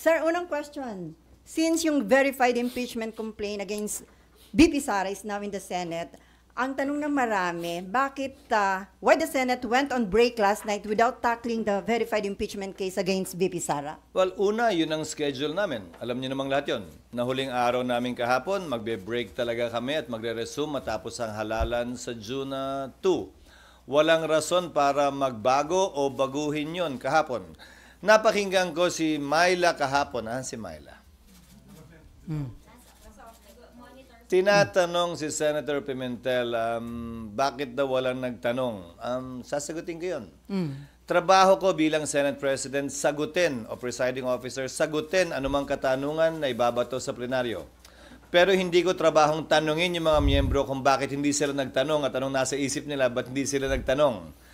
Sir, unang question. Since yung verified impeachment complaint against BP Sara is now in the Senate, ang tanong ng marami, why the Senate went on break last night without tackling the verified impeachment case against BP Sara? Well, una, yun ang schedule namin. Alam niyo namang lahat yun. Na huling araw namin kahapon, magbe-break talaga kami at magre-resume matapos ang halalan sa June 2. Walang rason para magbago o baguhin yun kahapon. Napakinggan ko si Myla kahapon. Si Myla. Tinatanong si Senator Pimentel, bakit daw walang nagtanong? Sasagutin ko yun. Trabaho ko bilang Senate President, sagutin o presiding officer, sagutin anumang katanungan na ibabato sa plenaryo. Pero hindi ko trabahong tanungin yung mga miyembro kung bakit hindi sila nagtanong at anong nasa isip nila, ba't hindi sila nagtanong.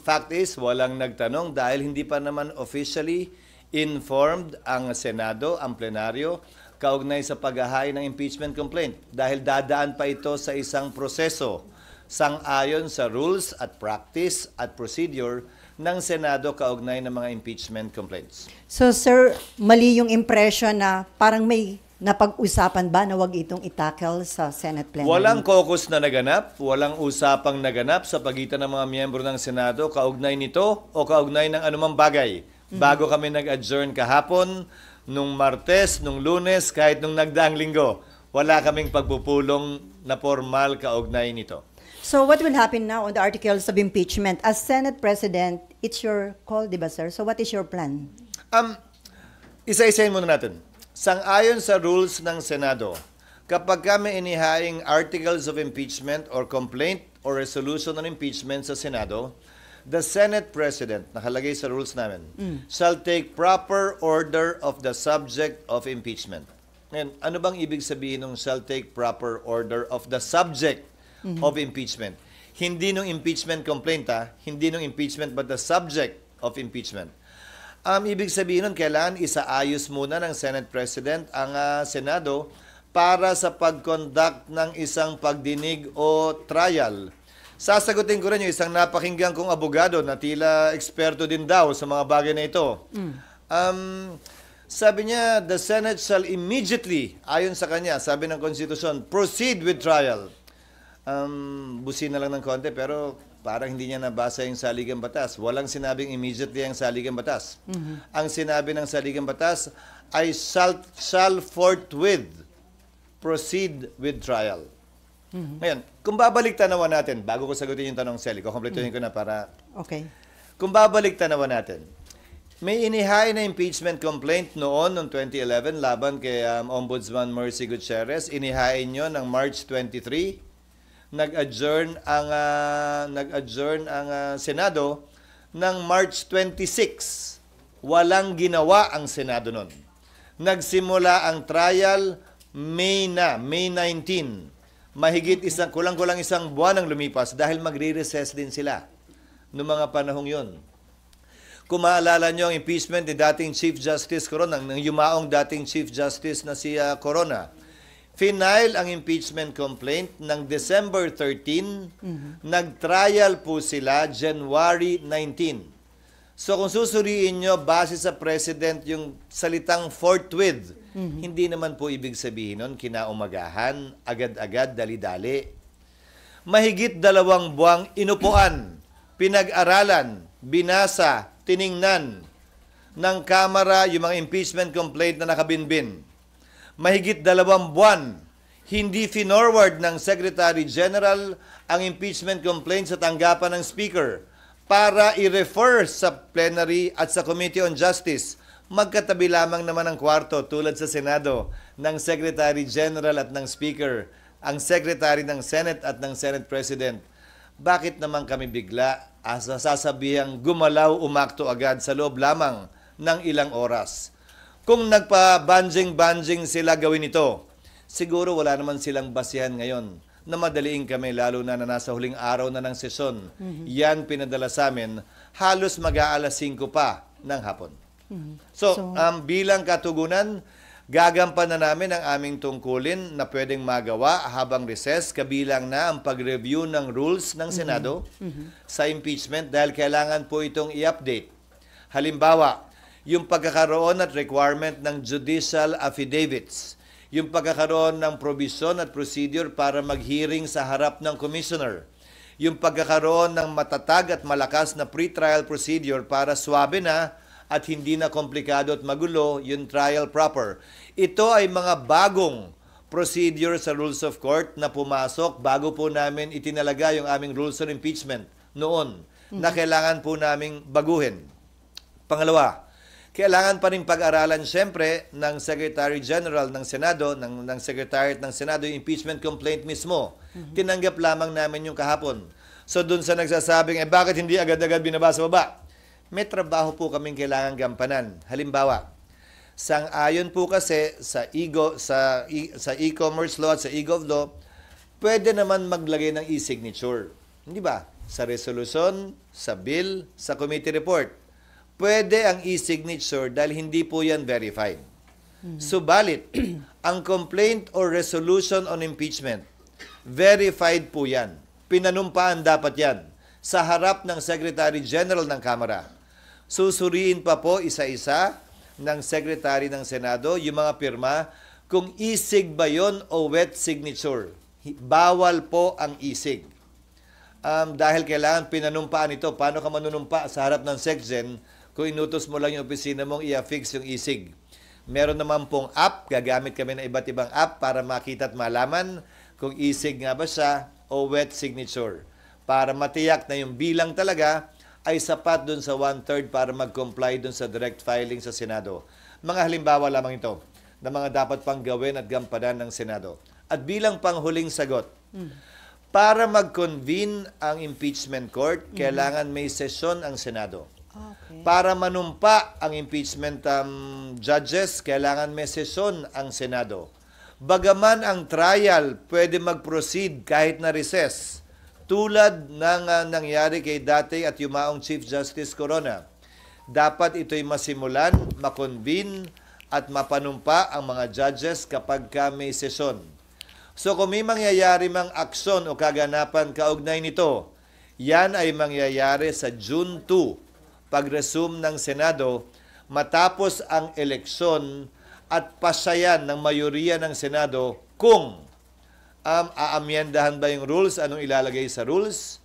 Fact is, walang nagtanong dahil hindi pa naman officially informed ang Senado, ang plenaryo, kaugnay sa paghahain ng impeachment complaint dahil dadaan pa ito sa isang proseso sang-ayon sa rules at practice at procedure ng Senado kaugnay ng mga impeachment complaints. So sir, mali yung impression na parang may napag-usapan ba na wag itong itackle sa Senate plenary? Walang caucus na naganap, walang usapang naganap sa pagitan ng mga miyembro ng Senado kaugnay nito o kaugnay ng anumang bagay. Bago kami nag-adjourn kahapon, nung Martes, nung Lunes, kahit nung nagdaang linggo, wala kaming pagpupulong na formal kaugnay nito. So what will happen now on the articles of impeachment? As Senate President, it's your call, di ba sir? So what is your plan? Isa-isahin muna natin. Sang-ayon sa rules ng Senado, kapag kami inihaing articles of impeachment or complaint or resolution on impeachment sa Senado, the Senate President, nakalagay sa rules namin, shall take proper order of the subject of impeachment. Ngayon, ano bang ibig sabihin ng shall take proper order of the subject of impeachment? Hindi nung impeachment complaint, hindi nung impeachment, but the subject of impeachment. Ibig sabihin nun, kailangan isaayos muna ng Senate President ang Senado para sa pag-conduct ng isang pagdinig o trial. Sasagutin ko rin yung isang napakinggan kong abogado na tila eksperto din daw sa mga bagay na ito. Sabi niya, the Senate shall immediately, ayon sa kanya, sabi ng Konstitusyon, proceed with trial. Busin na lang ng konti, pero parang hindi niya nabasa yung saligang batas. Walang sinabing immediately ang saligang batas. Ang sinabi ng saligang batas ay shall forthwith proceed with trial. Ngayon, kung babalik tanawan natin, bago ko sagutin yung tanong, Sally, kukumpletuhin ko na para... Okay. Kung babalik tanawan natin, may inihain na impeachment complaint noong 2011 laban kay Ombudsman Mercy Gutierrez. Inihain nyo ng March 23. Nag-adjourn ang Senado ng March 26. Walang ginawa ang Senado noon. Nagsimula ang trial May 19. Mahigit kulang-kulang isang buwan ang lumipas dahil magre-recess din sila noong mga panahong yon. Kung maalala nyo ang impeachment ni dating Chief Justice Corona, ng yumaong dating Chief Justice na si Corona, final ang impeachment complaint ng December 13, nag-trial po sila January 19. So kung susuriin nyo, base sa President yung salitang forthwith, hindi naman po ibig sabihin nun, kinaumagahan, agad-agad, dali-dali. Mahigit 2 buwang inupuan, pinag-aralan, binasa, tiningnan ng Kamara yung mga impeachment complaint na nakabinbin. Mahigit 2 buwan, hindi finorward ng Secretary General ang impeachment complaint sa tanggapan ng Speaker para i-refer sa plenary at sa Committee on Justice. Magkatabi lamang naman ang kwarto tulad sa Senado ng Secretary General at ng Speaker, ang Secretary ng Senate at ng Senate President. Bakit naman kami bigla sasabihang gumalaw umakto agad sa loob lamang ng ilang oras? Kung nagpa-banjing-banjing sila gawin ito, siguro wala naman silang basihan ngayon na madaliin kami lalo na nasa huling araw na ng sesyon. Yan pinadala sa amin, halos mag-aalas 5 pa ng hapon. So, bilang katugunan, gagampan na namin ang aming tungkulin na pwedeng magawa habang recess, kabilang na ang pag-review ng rules ng Senado sa impeachment dahil kailangan po itong i-update. Halimbawa, yung pagkakaroon at requirement ng judicial affidavits, yung pagkakaroon ng provision at procedure para mag-hearing sa harap ng commissioner, yung pagkakaroon ng matatag at malakas na pre-trial procedure para swabe na at hindi na komplikado at magulo yung trial proper. Ito ay mga bagong procedure sa Rules of Court na pumasok bago po namin itinalaga yung aming Rules on Impeachment noon na kailangan po naming baguhin. Pangalawa, kailangan pa rin pag-aralan siyempre ng Secretary General ng Senado, ng Secretariat ng Senado, yung impeachment complaint mismo. Tinanggap lamang namin yung kahapon. So dun sa nagsasabing, bakit hindi agad-agad binaba sa baba? May trabaho po kaming kailangan gampanan. Halimbawa, sang-ayon po kasi sa e-commerce law at sa e-gov law, pwede naman maglagay ng e-signature. Hindi ba? Sa resolution, sa bill, sa committee report. Pwede ang e-signature dahil hindi po yan verified. Subalit, ang complaint or resolution on impeachment, verified po yan. Pinanumpaan dapat yan sa harap ng Secretary General ng Kamara. Susuriin pa po isa-isa ng Secretary ng Senado yung mga pirma kung e-sig ba yun o wet signature. Bawal po ang e-sig. Dahil kailangan pinanumpaan ito. Paano ka manunumpa sa harap ng SecGen kung inutos mo lang yung opisina mong i-affix yung e-sig? Meron naman pong app, gagamit kami ng iba't ibang app para makita at malaman kung e-sig nga ba siya o wet signature. Para matiyak na yung bilang talaga ay sapat dun sa 1/3 para mag-comply dun sa direct filing sa Senado. Mga halimbawa lamang ito na mga dapat pang gawin at gampanan ng Senado. At bilang panghuling sagot, para mag-convene ang impeachment court, kailangan may sesyon ang Senado. Okay. Para manumpa ang impeachment judges, kailangan may sesyon ang Senado. Bagaman ang trial pwede mag-proceed kahit na recess, tulad ng nangyari kay dati at yumaong Chief Justice Corona, dapat ito'y masimulan, makonvene at mapanumpa ang mga judges kapag may sesyon. So kung may mangyayari mang aksyon o kaganapan kaugnay nito, yan ay mangyayari sa June 2, pag-resume ng Senado, matapos ang eleksyon at pasayan ng mayoriya ng Senado kung aamyendahan ba yung rules, anong ilalagay sa rules,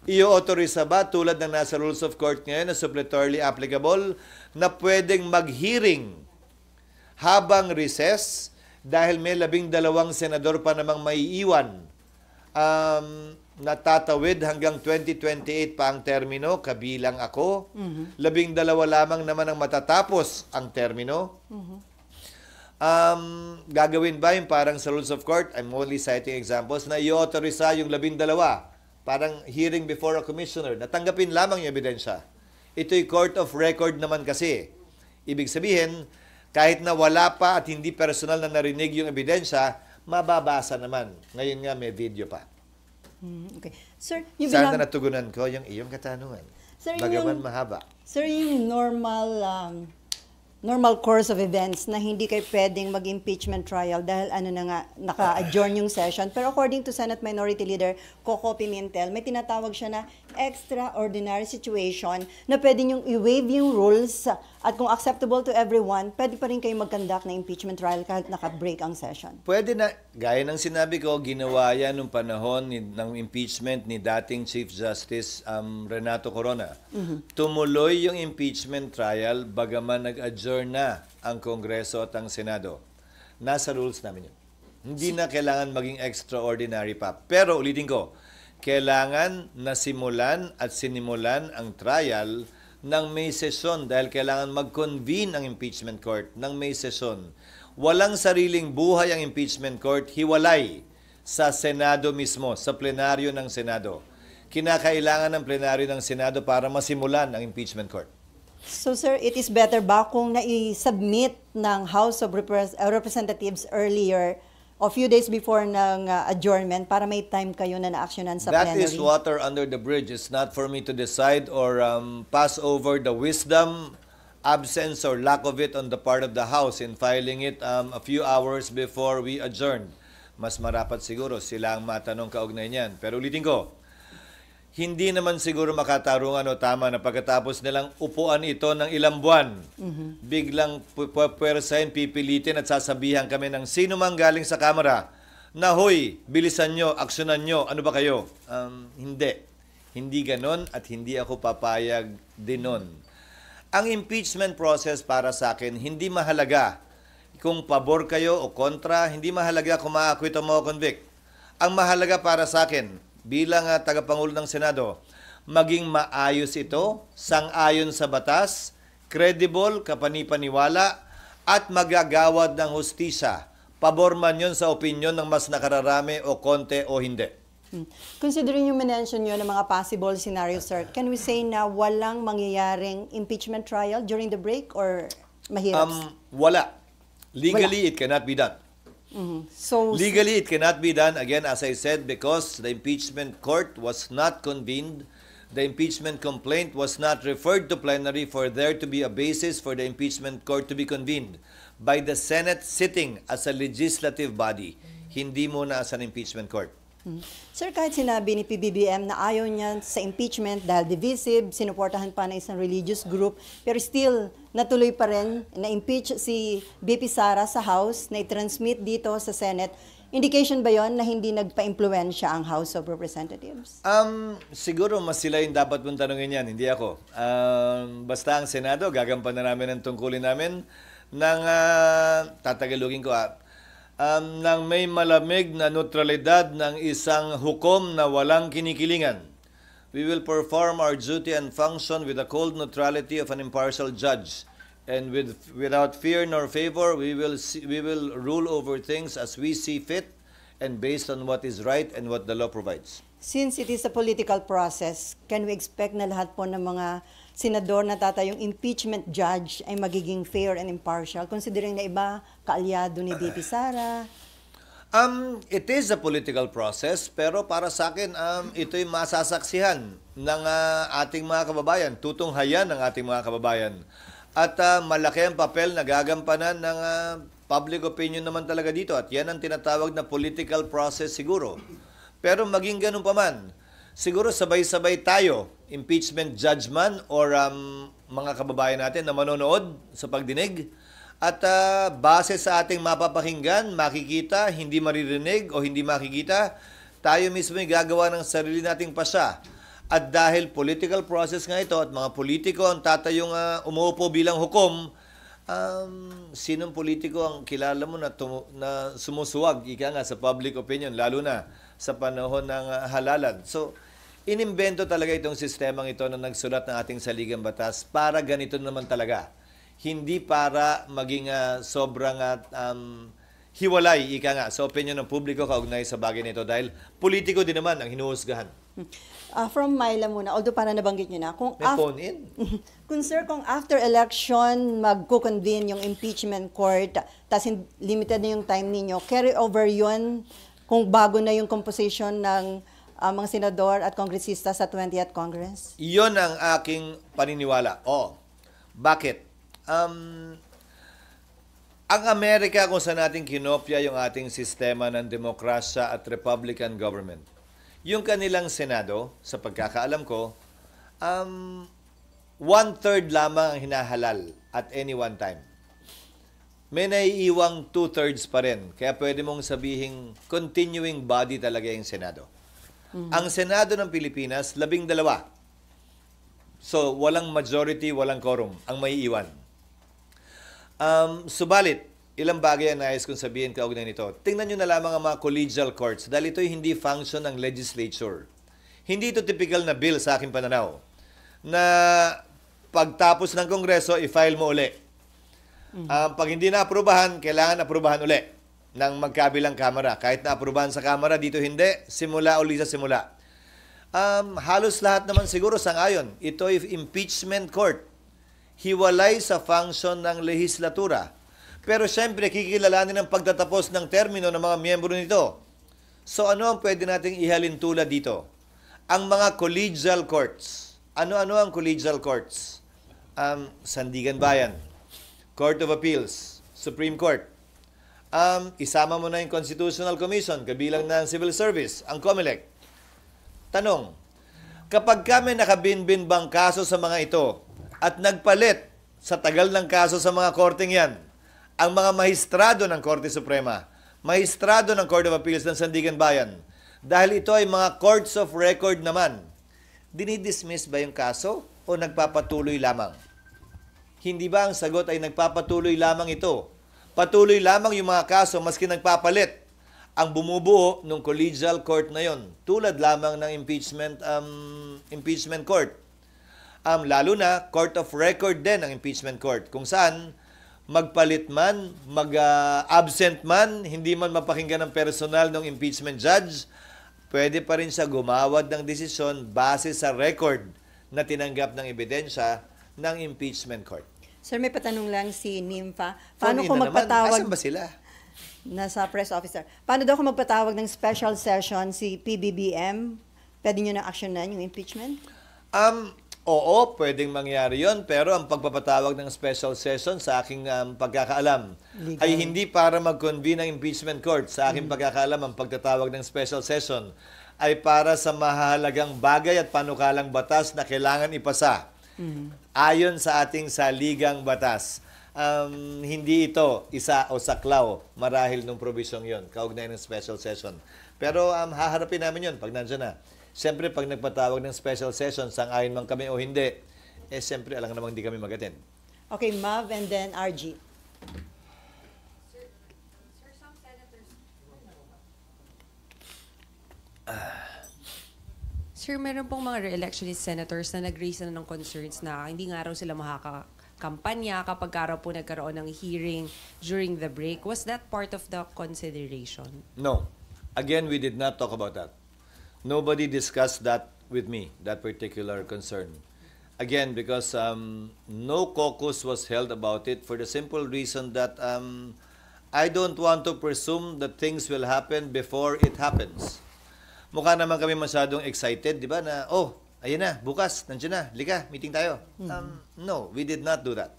i-authorize ba tulad ng nasa Rules of Court ngayon na suppletorily applicable na pwedeng mag-hearing habang recess dahil may 12 senador pa namang maiiwan natatawid hanggang 2028 pa ang termino, kabilang ako. 12 lamang naman ang matatapos ang termino. Gagawin ba yung parang sa Rules of Court, I'm only citing examples, na i-authorize yung 12, parang hearing before a commissioner, natanggapin lamang yung ebidensya. Ito'y court of record naman kasi. Ibig sabihin, kahit na wala pa at hindi personal na narinig yung ebidensya, mababasa naman. Ngayon nga may video pa. Okay. Sir, yung Sana natugunan ko yung iyong katanungan. Sir, Bagaman mahaba. Sir, yung normal course of events na hindi kayo pwedeng mag-impeachment trial dahil naka-adjourn yung session. Pero according to Senate Minority Leader Coco Pimentel, may tinatawag siya na extraordinary situation na pwede niyong i-waive yung rules at kung acceptable to everyone, pwede pa rin kayo mag-conduct na impeachment trial kahit naka-break ang session. Pwede na, gaya ng sinabi ko, ginawa yan nung panahon ng impeachment ni dating Chief Justice Renato Corona. Tumuloy yung impeachment trial bagaman nag-adjourn na ang Kongreso at ang Senado. Nasa rules namin yun. Hindi na kailangan maging extraordinary pa. Pero ulitin ko, kailangan nasimulan at sinimulan ang trial ng may sesyon dahil kailangan mag-convene ang impeachment court ng may sesyon. Walang sariling buhay ang impeachment court, hiwalay sa Senado mismo, sa plenaryo ng Senado. Kinakailangan ng plenaryo ng Senado para masimulan ang impeachment court. So sir, it is better ba kung na-submit ng House of Representatives earlier o few days before ng adjournment para may time kayo na na-actionan sa plenary? That is water under the bridge. It's not for me to decide or pass over the wisdom, absence, or lack of it on the part of the House in filing it a few hours before we adjourn. Mas marapat siguro sila ang matanong kaugnay niyan. Pero ulitin ko, hindi naman siguro makatarungan o tama na pagkatapos nilang upuan ito ng ilang buwan, biglang pwersahin, pipilitin at sasabihan kami ng sino mang galing sa Kamara na, hoy, bilisan nyo, aksyonan nyo, ano ba kayo? Hindi. Hindi ganon at hindi ako papayag din nun. Ang impeachment process para sa akin, hindi mahalaga kung pabor kayo o kontra, hindi mahalaga kung ma-acquit o ma-convict. Ang mahalaga para sa akin, bilang tagapangulo ng Senado, maging maayos ito, sang-ayon sa batas, credible, kapanipaniwala, at magagawad ng hustisya. Pabor man yun sa opinyon ng mas nakararami o konti o hindi. Considering yung mention nyo ng mga possible scenarios, sir, can we say na walang mangyayaring impeachment trial during the break or mahirap? Wala. Legally, it cannot be done. So, Legally, it cannot be done, again, as I said, because the impeachment court was not convened. The impeachment complaint was not referred to plenary for there to be a basis for the impeachment court to be convened by the Senate sitting as a legislative body, hindi muna as an impeachment court. sir, kahit sinabi ni PBBM na ayaw niya sa impeachment dahil divisive, sinuportahan pa ng isang religious group, pero still, natuloy pa rin na-impeach si BP Sara sa House, na i-transmit dito sa Senate. Indication ba yon na hindi nagpa-impluensya ang House of Representatives? Siguro mas sila yung dapat mong tanongin yan, hindi ako. Basta ang Senado, gagampanan namin ang tungkulin namin ng, tatagalugin ko ng may malamig na neutralidad ng isang hukom na walang kinikilingan. We will perform our duty and function with the cold neutrality of an impartial judge. And without fear nor favor, we will rule over things as we see fit and based on what is right and what the law provides. Since it is a political process, can we expect na lahat po ng mga senador na tatayong impeachment judge ay magiging fair and impartial, considering na iba kaalyado ni BP Sara? It is a political process, pero para sa akin, ito'y masasaksihan ng ating mga kababayan, tutunghayan ng ating mga kababayan. At malaki ang papel na gagampanan ng public opinion naman talaga dito. At yan ang tinatawag na political process siguro. Pero maging ganun pa man, siguro sabay-sabay tayo, impeachment judge man or mga kababayan natin na manonood sa pagdinig. At base sa ating mapapakinggan, makikita, hindi maririnig o hindi makikita, tayo mismo ay gagawa ng sarili nating pasya. At dahil political process nga ito at mga politiko ang tatayong umuupo bilang hukom, sinong politiko ang kilala mo na sumusuwag, ika nga, sa public opinion, lalo na sa panahon ng halalan. So, inimbento talaga itong sistemang ito na nagsulat ng ating saligang batas para ganito naman talaga. Hindi para maging sobrang hiwalay, ika nga, sa opinion ng publiko kaugnay sa bagay nito dahil politiko din naman ang hinuhusgahan. From Myla muna, although para nabanggit nyo na, kung May phone in. kung sir, kung after election magko-convene yung impeachment court, tapos limited na yung time ninyo, carry over yun kung bago na yung composition ng mga senador at kongresista sa 20th Congress? Iyon ang aking paniniwala. Bakit? Ang Amerika kung saan natin kinopya yung ating sistema ng demokrasya at Republican government. Yung kanilang Senado, sa pagkakaalam ko, 1/3 lamang ang hinahalal at any one time. May naiiwang 2/3 pa rin. Kaya pwede mong sabihin, continuing body talaga yung Senado. Ang Senado ng Pilipinas, 12. So, walang majority, walang quorum ang maiiwan. Subalit, ilang bagay ang nais kong sabihin kaugnay nito. Tingnan nyo na lamang ang mga collegial courts dahil ito'y hindi function ng legislature. Hindi ito typical na bill sa aking pananaw na pagtapos ng Kongreso, i-file mo uli. Pag hindi na-aprobahan, kailangan aprobahan uli ng magkabilang kamara. Kahit na-aprobahan sa kamara, dito hindi, simula uli sa simula. Halos lahat naman siguro sang-ayon. Ito'y impeachment court. Hiwalay sa function ng lehislatura. Pero siyempre, kikilalanin ang pagtatapos ng termino ng mga miyembro nito. So ano ang pwede nating ihalin tulad dito? Ang mga collegial courts. Ano-ano ang collegial courts? Sandigan Bayan, Court of Appeals, Supreme Court. Isama mo na yung Constitutional Commission, kabilang ng Civil Service, ang COMELEC. Tanong, Kapag kami nakabinbin bang kaso sa mga ito at nagpalit sa tagal ng kaso sa mga korteng yan, ang mga mahistrado ng Korte Suprema, mahistrado ng Court of Appeals ng Sandigan Bayan, dahil ito ay mga courts of record naman, dinidismiss ba yung kaso o nagpapatuloy lamang? Hindi ba ang sagot ay nagpapatuloy lamang ito? Patuloy lamang yung mga kaso maski nagpapalit ang bumubuo ng collegial court na yon, tulad lamang ng impeachment court. Lalo na court of record din ang impeachment court, kung saan magpalit man, mag-absent man, hindi man mapakinggan ng personal ng impeachment judge, pwede pa rin siya gumawad ng desisyon base sa record na tinanggap ng ebidensya ng impeachment court. Sir, may patanong lang si Nympha. Phone Paano in kung na naman. magpatawag? Asan ba sila? Nasa press officer. Paano daw kung magpatawag ng special session si PBBM? Pwede nyo na actionan yung impeachment? Oo, pwedeng mangyari yon, pero ang pagpapatawag ng special session sa aking pagkakaalam Legal. ay hindi para mag-convene ng impeachment court. Sa aking pagkakaalam, ang pagtatawag ng special session ay para sa mahalagang bagay at panukalang batas na kailangan ipasa ayon sa ating saligang batas. Hindi ito isa o saklaw marahil nung probisyong yon, kaugnay ng special session. Pero haharapin namin yon pag nandiyan na. Siyempre, pag nagpatawag ng special session, sang-ayon man kami o hindi, siyempre, alam namang hindi kami mag-attend. Okay, Mav and then RG. Sir, meron pong mga re-electionist senators na nag-raise na ng concerns na hindi nga raw sila makakampanya kapag araw po nagkaroon ng hearing during the break. Was that part of the consideration? No. Again, we did not talk about that. Nobody discussed that with me, that particular concern. Again, because no caucus was held about it for the simple reason that I don't want to presume that things will happen before it happens. Mukha naman kami masyadong excited, di ba, na, ayun na, bukas, nandiyan na, lika, meeting tayo. No, we did not do that.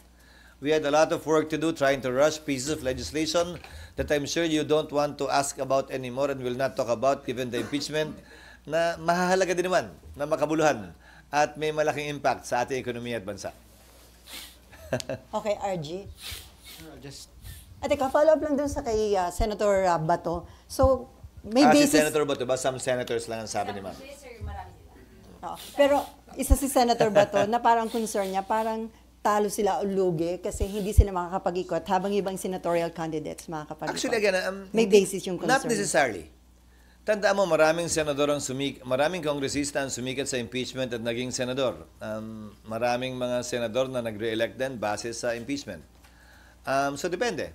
We had a lot of work to do trying to rush pieces of legislation that I'm sure you don't want to ask about anymore and will not talk about, given the impeachment, na mahahalaga din naman, na makabuluhan, at may malaking impact sa ating ekonomiya at bansa. Okay, RG. Just At teka, follow up lang dun sa kay Senator Bato. So, may Si basis... Senator Bato ba? Some senators lang ang sabi ni ma'am. Pero isa si Senator Bato na parang concern niya, parang talo sila o lugi kasi hindi sila makakapag-ikot habang ibang senatorial candidates makakapag-ikot. Actually, again, may basis yung concern. not necessarily. Tandaan mo, maraming senador maraming kongresista ang sumikat sa impeachment at naging senador. Maraming mga senador na nagre-elect din base sa impeachment. So, depende.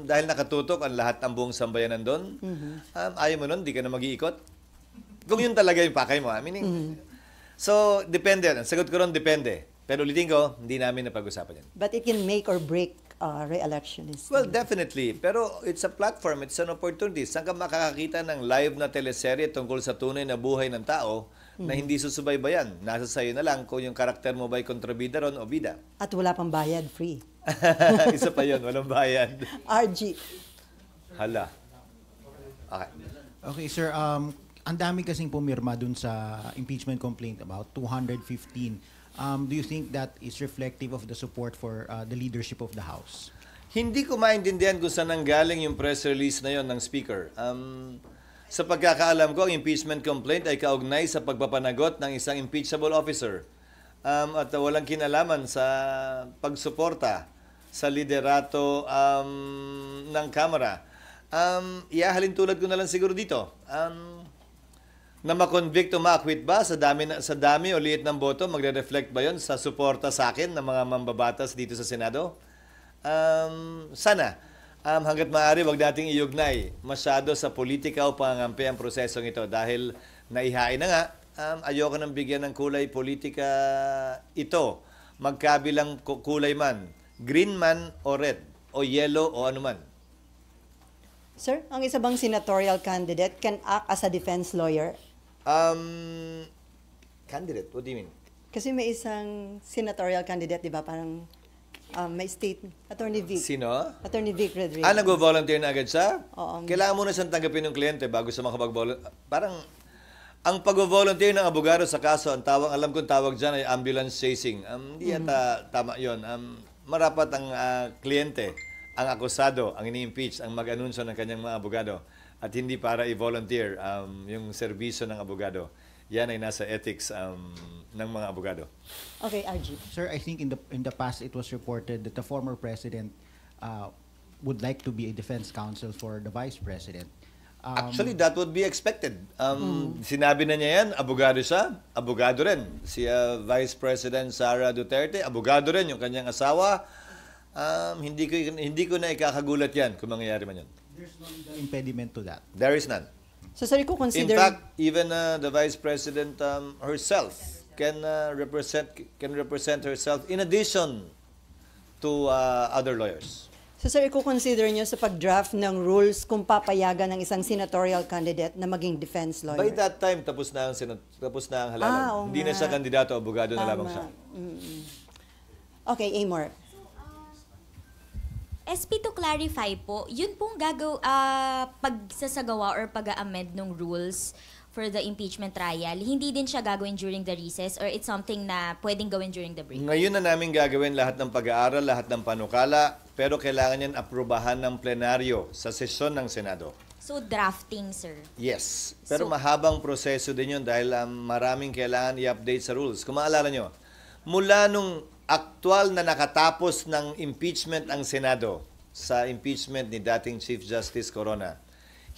Dahil nakatutok ang lahat ng buong sambayanan doon, ayaw mo nun, di ka na mag-iikot. Kung yun talaga yung pakay mo, meaning... So, depende. Ang sagot ko ron, depende. Pero ulitin ko, hindi namin napag-usapan yan. But it can make or break re-electionist. Well, definitely. Pero it's a platform, it's an opportunity. Saan ka makakakita ng live na teleserye tungkol sa tunay na buhay ng tao na hindi susubaybayan? Nasa sayo na lang kung yung karakter mo ba'y kontrabida ron o bida. At wala pang bayad, free. Isa pa yun, walang bayad. RG. Hala. Okay. okay, sir. Ang dami kasing pumirma dun sa impeachment complaint, about 215. Do you think that is reflective of the support for the leadership of the House? Hindi ko maintindihan kung saan nanggaling yung press release na yon ng Speaker. Sa pagkakaalam ko, ang impeachment complaint ay kaugnay sa pagpapanagot ng isang impeachable officer at walang kinalaman sa pagsuporta sa liderato ng Kamara. Iahalin tulad ko na lang siguro dito. Na ma-convict o ma-acquit ba sa dami o liit ng boto, magre-reflect ba yon sa suporta sa akin ng mga mambabatas dito sa Senado? Sana. Hanggat maaari, wag nating iugnay masyado sa politika o pangangampi ang prosesong ito dahil naihain na nga, ayoko nang bigyan ng kulay politika ito. Magkabilang kulay man, green man o red, o yellow o anuman. Sir, ang isa bang senatorial candidate can act as a defense lawyer? Candidate, what do you mean? Kasi may isang senatorial candidate, di ba? Parang may state, Attorney Vic. Sino? Attorney Vic Rodriguez. Nag-volunteer na agad siya? Oo. Kailangan muna siyang tanggapin ng kliyente bago siya makapag-volunteer. Parang, Ang pag-volunteer ng abogado sa kaso, alam kong tawag dyan ay ambulance chasing. Hindi yata tama yun. Marapat ang kliyente, ang akusado, ang ini-impeach, ang mag-anunsyo ng kanyang mga abogado. At hindi para i-volunteer yung serbisyo ng abogado. Yan ay nasa ethics ng mga abogado. Okay, RG. Sir, I think in the past it was reported that the former president would like to be a defense counsel for the vice president. Actually, that would be expected. Sinabi na niya yan, abogado siya, abogado rin. Si Vice President Sara Duterte, abogado rin yung kanyang asawa. Hindi ko na ikakagulat yan kung mangyayari man yan. There's no legal impediment to that. There is none. So, sir, ko In consider... fact, even the Vice President herself can represent herself in addition to other lawyers. So, sir, i-consider nyo sa pag-draft ng rules kung papayagan ng isang senatorial candidate na maging defense lawyer? By that time, tapos na ang halalan. Oo Hindi na nga. siya kandidato, abogado na Tama. lamang siya. Okay, Amor. SP, to clarify po, yun pong pagsasagawa or pag-amend ng rules for the impeachment trial, hindi din siya gagawin during the recess or it's something na pwedeng gawin during the break? Ngayon na namin gagawin lahat ng pag-aaral, lahat ng panukala, pero kailangan yan aprubahan ng plenaryo sa sesyon ng Senado. So, drafting, sir. Yes. Pero So- mahabang proseso din yun dahil maraming kailangan i-update sa rules. Kung maalala nyo, mula nung aktual na nakatapos ng impeachment ang Senado sa impeachment ni dating Chief Justice Corona,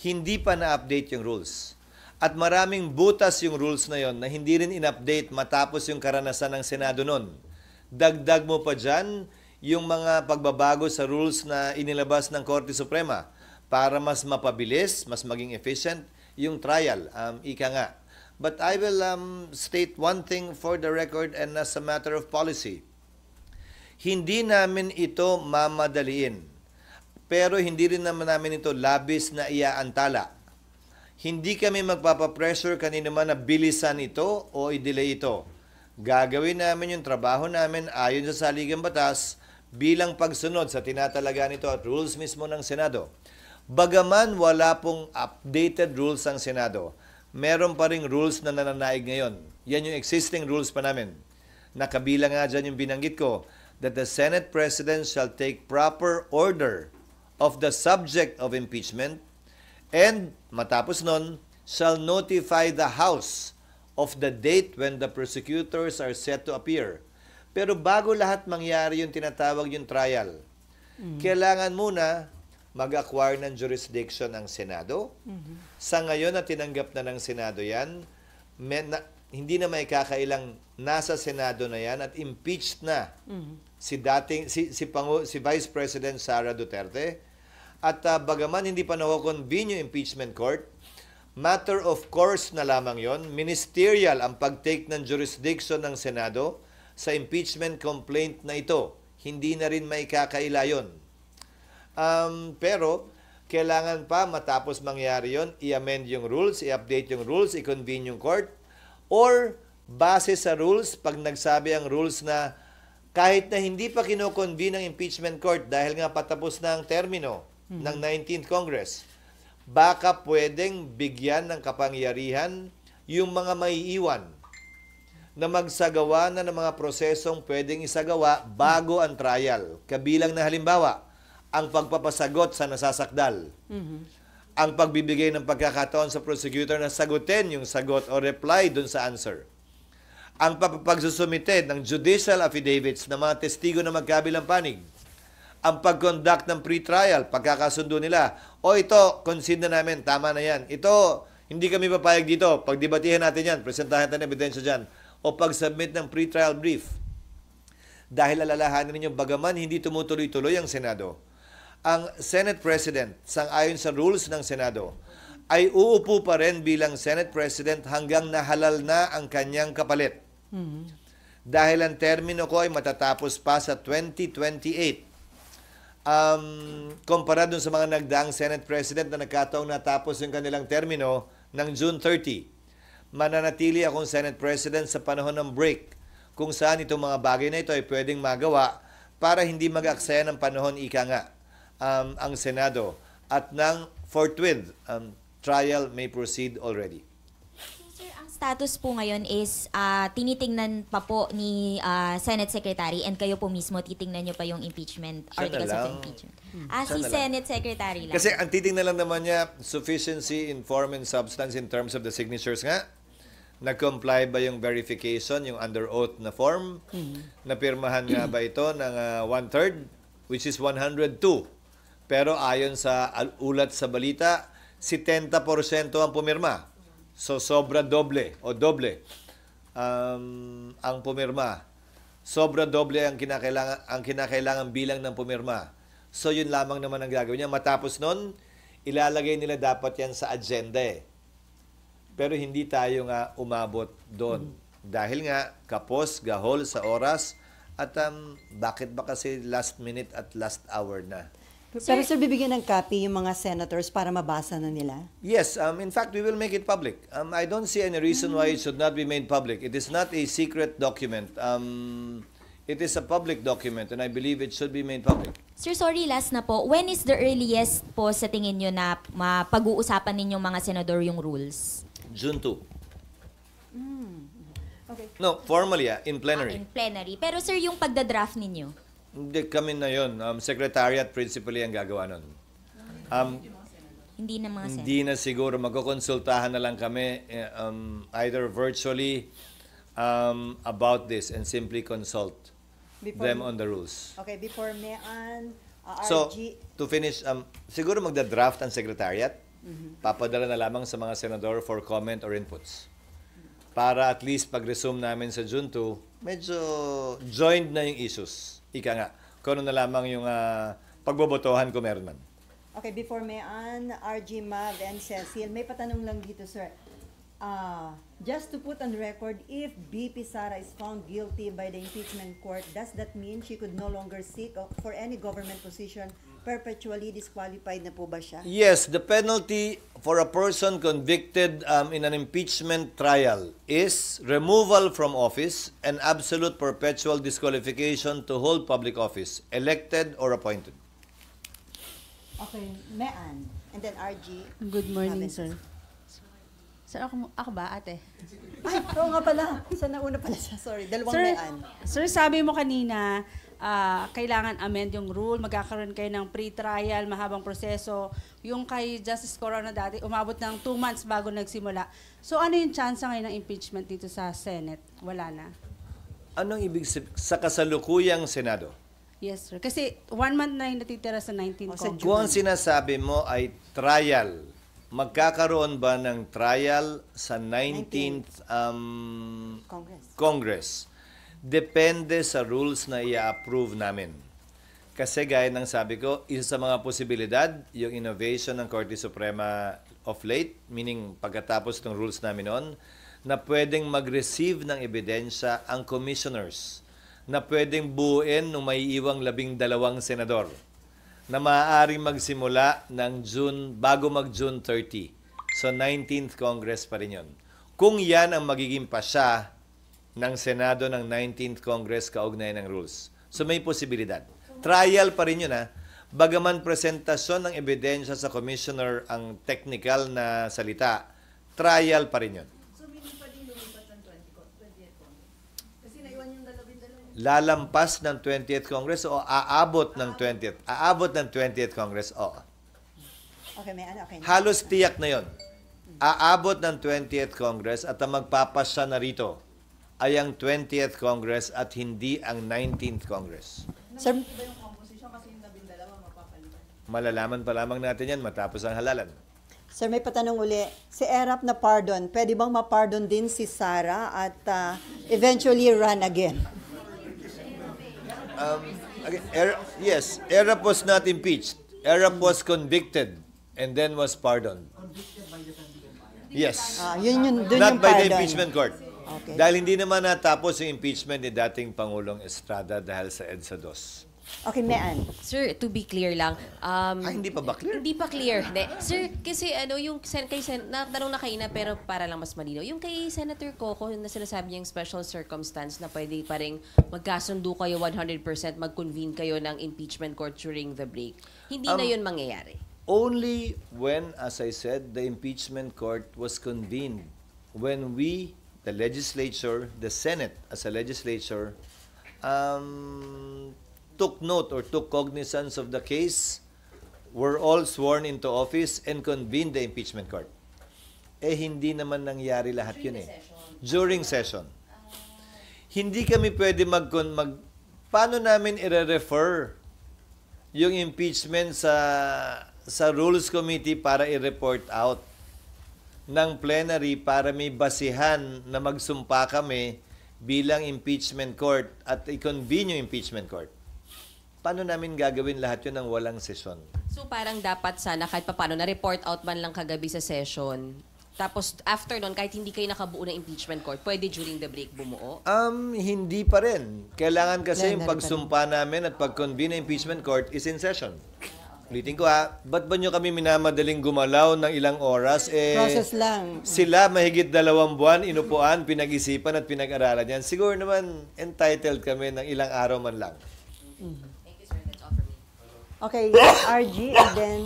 hindi pa na-update yung rules. At maraming butas yung rules na yon na hindi rin in-update matapos yung karanasan ng Senado nun. Dagdag mo pa dyan yung mga pagbabago sa rules na inilabas ng Korte Suprema para mas mapabilis, mas maging efficient yung trial. Ika nga. But I will state one thing for the record and as a matter of policy. Hindi namin ito mamadaliin. Pero hindi rin naman namin ito labis na iaantala. Hindi kami magpapapressure kanino man na bilisan ito o i-delay ito. Gagawin namin yung trabaho namin ayon sa saligang batas bilang pagsunod sa tinatalaga nito at rules mismo ng Senado. Bagaman wala pong updated rules ang Senado, meron pa ring rules na nananaig ngayon. Yan yung existing rules pa namin. Nakabilang nga dyan yung binanggit ko, that the Senate President shall take proper order of the subject of impeachment and matapos nun, shall notify the House of the date when the prosecutors are set to appear. Pero bago lahat mangyari yung tinatawag yung trial, kailangan muna mag-acquire ng jurisdiction ang Senado. Sa ngayon na tinanggap na ng Senado yan, hindi na may kakailang nasa Senado na yan at impeached na si Vice President Sara Duterte. At bagaman hindi pa na-convene yung impeachment court, matter of course na lamang yon, ministerial ang pag-take ng jurisdiction ng Senado sa impeachment complaint na ito. Hindi na rin may kakaila yun. Pero kailangan pa matapos mangyari yon, i-amend yung rules, i-update yung rules, i-convene yung court, or base sa rules, pag nagsabi ang rules na kahit na hindi pa kino-convene ang impeachment court dahil nga patapos na ang termino ng 19th Congress, baka pwedeng bigyan ng kapangyarihan yung mga maiiwan na magsagawa na ng mga prosesong pwedeng isagawa bago ang trial. Kabilang na halimbawa, ang pagpapasagot sa nasasakdal. Ang pagbibigay ng pagkakataon sa prosecutor na sagutin yung sagot o reply dun sa answer. Ang pagsusumite ng judicial affidavits ng mga testigo na magkabilang panig. Ang pag-conduct ng pre-trial, pagkakasundo nila, o ito, concede na namin, tama na yan. Ito, hindi kami papayag dito. Pagdebatihan natin yan, presentahan natin ebidensya dyan. O pag-submit ng pre-trial brief. Dahil alalahanin ninyo, bagaman hindi tumutuloy-tuloy ang Senado, ang Senate President, sang-ayon sa rules ng Senado, ay uupo pa rin bilang Senate President hanggang nahalal na ang kanyang kapalit. Dahil ang termino ko ay matatapos pa sa 2028. Kumpara dun sa mga nagdaang Senate President na nagkataong natapos yung kanilang termino ng June 30. Mananatili akong Senate President sa panahon ng break kung saan itong mga bagay na ito ay pwedeng magawa para hindi mag-aksaya ng panahon ika nga ang Senado at ng forthwith trial may proceed already. Sir, ang status po ngayon is tinitingnan pa po ni Senate Secretary and kayo po mismo titingnan nyo pa yung impeachment, Siya na articles of lang. impeachment. Siya Si na lang. Senate Secretary lang. Kasi ang titingnan lang naman niya, sufficiency in form and substance in terms of the signatures nga. Nag-comply ba yung verification, yung under oath na form? Napirmahan nga ba ito ng 1/3, which is 102. Pero ayon sa ulat sa balita, 70% ang pumirma. So sobra doble o doble ang pumirma. Sobra doble ang kinakailangan bilang ng pumirma. So yun lamang naman ang gagawin niya. Matapos nun, ilalagay nila dapat yan sa agenda eh. Pero hindi tayo nga umabot doon. Dahil nga, kapos, gahol sa oras, at bakit ba kasi last minute at last hour na? Pero sir, bibigyan ng copy yung mga senators para mabasa na nila? Yes, in fact, we will make it public. I don't see any reason why it should not be made public. It is not a secret document. It is a public document and I believe it should be made public. Sir, sorry, last na po. When is the earliest po sa tingin nyo na mapag-uusapan ninyong mga senador yung rules? June 2. Okay. No, formally, in plenary. In plenary. Pero sir, yung pagdadraft ninyo? Hindi kami na yun. Secretariat principally ang gagawa nun. Hindi na mga senador? Hindi na siguro. Magkukonsultahan na lang kami either virtually about this and simply consult them on the rules. Okay, before Mayan, So, RG, to finish, siguro magda-draft ang secretariat. Papadala na lamang sa mga senador for comment or inputs. Para at least pag-resume namin sa June 2, medyo joined na yung issues. Ika nga, kung ano na lamang yung pagbobotohan kung meron man. okay, before Mayan, RG, Mav, and Cecil, may patanong lang dito, sir. Just to put on record, if BP Sara is found guilty by the impeachment court, does that mean she could no longer seek for any government position? Perpetually disqualified na po ba siya? Yes, the penalty for a person convicted in an impeachment trial is removal from office and absolute perpetual disqualification to hold public office, elected or appointed. Okay, Mayan, and then RG. Good morning, Mav, and sir. Sir, ako ba, ate? Ay, oo nga pala. Isa na una pala siya. Sorry, dalawang Mayan. Sir, sabi mo kanina, kailangan amend yung rule, magkakaroon kayo ng pre-trial, mahabang proseso. Yung kay Justice Corona dati, umabot ng 2 months bago nagsimula. So ano yung chance ngayon ng impeachment dito sa Senate? Wala na. Anong ibig sabihin? Sa kasalukuyang Senado? Yes, sir. Kasi 1 month na yung natitira sa 19 sa Congress. Kung ang sinasabi mo ay trial, magkakaroon ba ng trial sa 19th Congress? Depende sa rules na i-approve namin. Kasi gaya ng sabi ko, isa sa mga posibilidad, yung innovation ng Korte Suprema of late, meaning pagkatapos ng rules namin noon, na pwedeng mag-receive ng ebidensya ang commissioners, na pwedeng buuin ng may iwang 12 senador, na maaaring magsimula ng bago mag-June 30. So 19th Congress pa rin yun. Kung yan ang magiging pasya ng Senado ng 19th Congress kaugnay ng rules. So may posibilidad. Trial pa rin yun Bagaman presentasyon ng ebidensya sa commissioner ang technical na salita, trial pa rin yun. So hindi pa din lumipat ng 20th Congress? Kasi naiwan yung 12. Lalampas ng 20th Congress o aabot ng 20th? Aabot ng 20th Congress, oo. Okay, Mayan, okay. Halos tiyak na yun. Aabot ng 20th Congress at ang magpapasya na rito ay ang 20th Congress at hindi ang 19th Congress. Sir, Malalaman pa lamang natin yan matapos ang halalan. Sir, may patanong uli. Si ERAP na pardon, pwede bang ma-pardon din si Sara at eventually run again? Yes, ERAP was not impeached. ERAP was convicted and then was pardoned. Yes. Dun Not yung by the pardon. impeachment court. Okay. Dahil hindi naman natapos yung impeachment ni dating Pangulong Estrada dahil sa EDSA 2. Okay, Mayan. Sir, to be clear lang. Hindi pa ba clear? Hindi pa clear. Sir, kasi yung natanong na kayo na pero para lang mas malinaw. Yung kay Senator Coco na sinasabi niyang special circumstance na pwede pa rin magkasundo kayo 100%, mag-convene kayo ng impeachment court during the break. Hindi na yun mangyayari. Only when, as I said, the impeachment court was convened. when we, the legislature, the Senate as a legislature, took note or took cognizance of the case, were all sworn into office and convened the impeachment court. Eh, hindi naman nangyari lahat yun eh. During session. Hindi kami pwede paano namin i-refer yung impeachment sa Rules Committee para i-report out ng plenary para may basihan na magsumpa kami bilang impeachment court at i-convene yung impeachment court. Paano namin gagawin lahat yun ng walang session? So parang dapat sana kahit paano na-report out man lang kagabi sa session. Tapos after nun, kahit hindi kayo nakabuo ng impeachment court, pwede during the break bumuo? Hindi pa rin. Kailangan kasi yung Plenary pagsumpa namin at pag-convene ng impeachment court is in session. Ulitin ko ba't ba nyo kami minamadaling gumalaw ng ilang oras? Process lang. Sila mahigit 2 buwan, inupuan, pinag-isipan at pinag-aralan yan. Siguro naman entitled kami ng ilang araw man lang. Thank you, sir. That's all for me. Okay, RG and then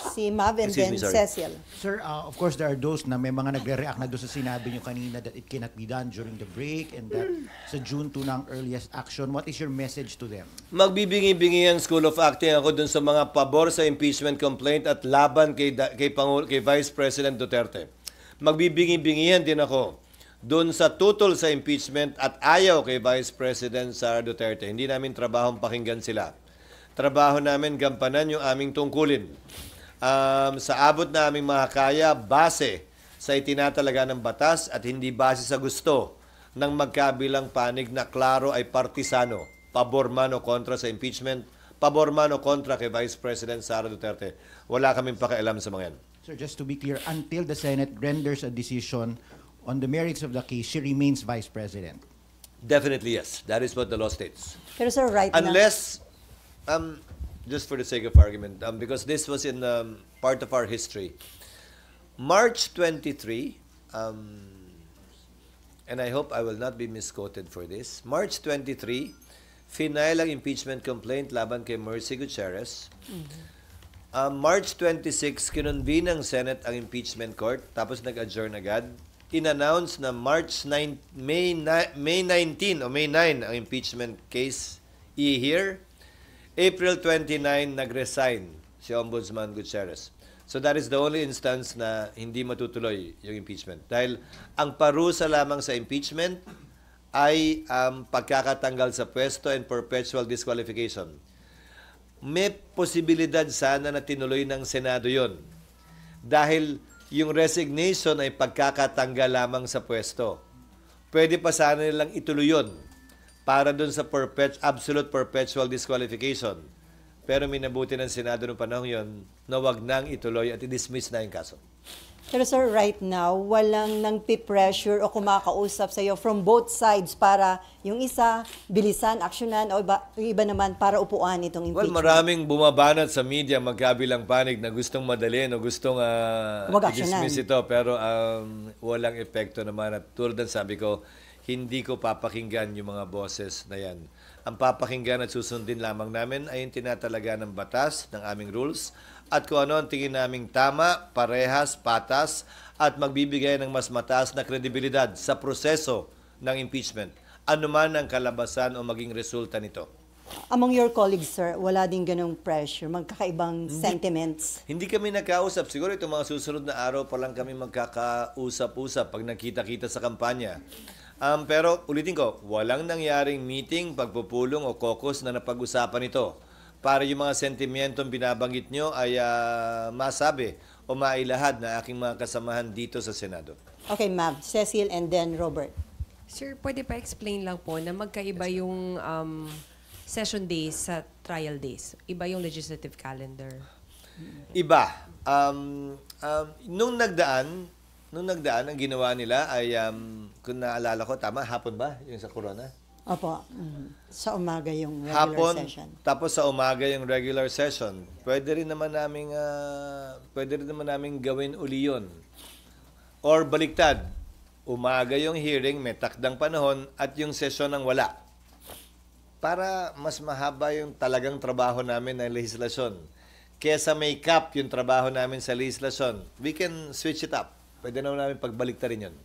si Mav and Excuse then me, sorry. Cecil. Sir, of course, there are those na may mga nagre-react na doon sa sinabi nyo kanina that it cannot be done during the break and that sa June 2 na ang earliest action. What is your message to them? Magbibingi-bingi ang School of Acting ako dun sa mga pabor sa impeachment complaint at laban kay Vice President Duterte. Magbibingi-bingihan din ako dun sa tutol sa impeachment at ayaw kay Vice President Sara Duterte. Hindi namin trabahong pakinggan sila. Trabaho namin gampanan yung aming tungkulin. Sa abot na aming makakaya, base sa itinatalaga ng batas at hindi base sa gusto ng magkabilang panig na klaro ay partisano, pabor man o kontra sa impeachment, pabor man o kontra kay Vice President Sara Duterte. Wala kaming pakialam sa mga yan. Sir, just to be clear, until the Senate renders a decision on the merits of the case, she remains Vice President. Definitely yes. That is what the law states. Pero sir, right now, Unless, just for the sake of argument, because this was in part of our history, March 23, and I hope I will not be misquoted for this, March 23, final ang impeachment complaint laban kay Mercy Gutierrez. March 26, kinonvene ng Senate ang impeachment court, tapos nag-adjourn agad. In-announce na May 9 ang impeachment case i-hear. April 29, nag-resign si Ombudsman Gutierrez. So that is the only instance na hindi matutuloy yung impeachment. Dahil ang parusa lamang sa impeachment ay pagkakatanggal sa pwesto and perpetual disqualification. May posibilidad sana na tinuloy ng Senado yon. Dahil yung resignation ay pagkakatanggal lamang sa pwesto. Pwede pa sana nilang ituloy yun para dun sa absolute perpetual disqualification. Pero minabuti ng Senado noong panahon yon na wag nang ituloy at i-dismiss na yung kaso. pero sir, right now, walang nang pressure o kumakausap sa iyo from both sides para yung isa, bilisan, aksyonan, o yung iba naman para upuan itong Well, impeachment. maraming bumabanat sa media magkabilang panig na gustong madalin o gustong Mag-aksyonan. i-dismiss ito. Pero walang epekto naman. At tulad ng sabi ko, hindi ko papakinggan yung mga boses na yan. Ang papakinggan at susundin lamang namin ay yung tinatalaga ng batas, ng aming rules, at kung ano ang tingin naming tama, parehas, patas, at magbibigay ng mas mataas na kredibilidad sa proseso ng impeachment. Ano man ang kalabasan o maging resulta nito. Among your colleagues, sir, wala din ganong pressure, magkakaibang sentiments. Hindi kami nagkausap. Siguro itong mga susunod na araw pa lang kami magkakausap-usap pag nakita-kita sa kampanya. Pero ulitin ko, walang nangyaring meeting, pagpupulong o caucus na napag-usapan ito para yung mga sentimentong binabanggit nyo ay masabi o mailahad na aking mga kasamahan dito sa Senado. Okay, ma'am. Cecil and then Robert. Sir, pwede pa explain lang po na magkaiba yung session days sa trial days. Iba yung legislative calendar. Iba. Nung nagdaan, ang ginawa nila ay, kung naalala ko, tama, hapon ba? Yung sa Corona? Opo. Sa umaga yung regular Hapon, session. tapos sa umaga yung regular session. Pwede rin naman naming gawin uli yun. Or baliktad, umaga yung hearing, may takdang panahon, at yung session ang wala. Para mas mahaba yung talagang trabaho namin ng legislasyon. Kesa may cap yung trabaho namin sa legislasyon, we can switch it up. Pwede naman namin pagbaliktad rin yun.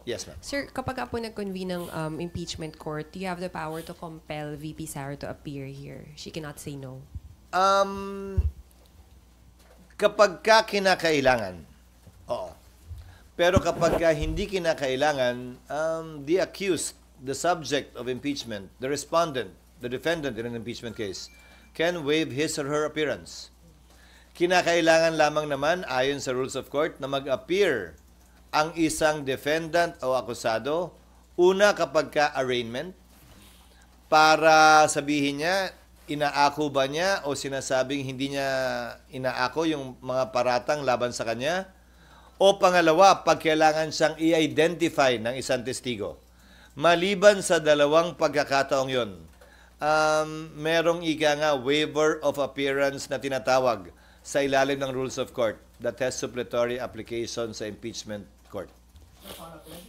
Yes, ma'am. Sir, kapag ka po nag-convene ng impeachment court, do you have the power to compel VP Sara to appear here? She cannot say no. Kapag ka kinakailangan, oo. Pero kapag ka hindi kinakailangan, the accused, the subject of impeachment, the respondent, the defendant in an impeachment case, can waive his or her appearance. Kinakailangan lamang naman, ayon sa rules of court, na mag-appear ang isang defendant o akusado, una kapag ka arraignment, para sabihin niya, inaako ba niya o sinasabing hindi niya inaako yung mga paratang laban sa kanya, o pangalawa, pag kailangan siyang i-identify ng isang testigo. Maliban sa dalawang pagkakataong yon, merong ika nga waiver of appearance na tinatawag sa ilalim ng rules of court that has supplementary application sa impeachment court.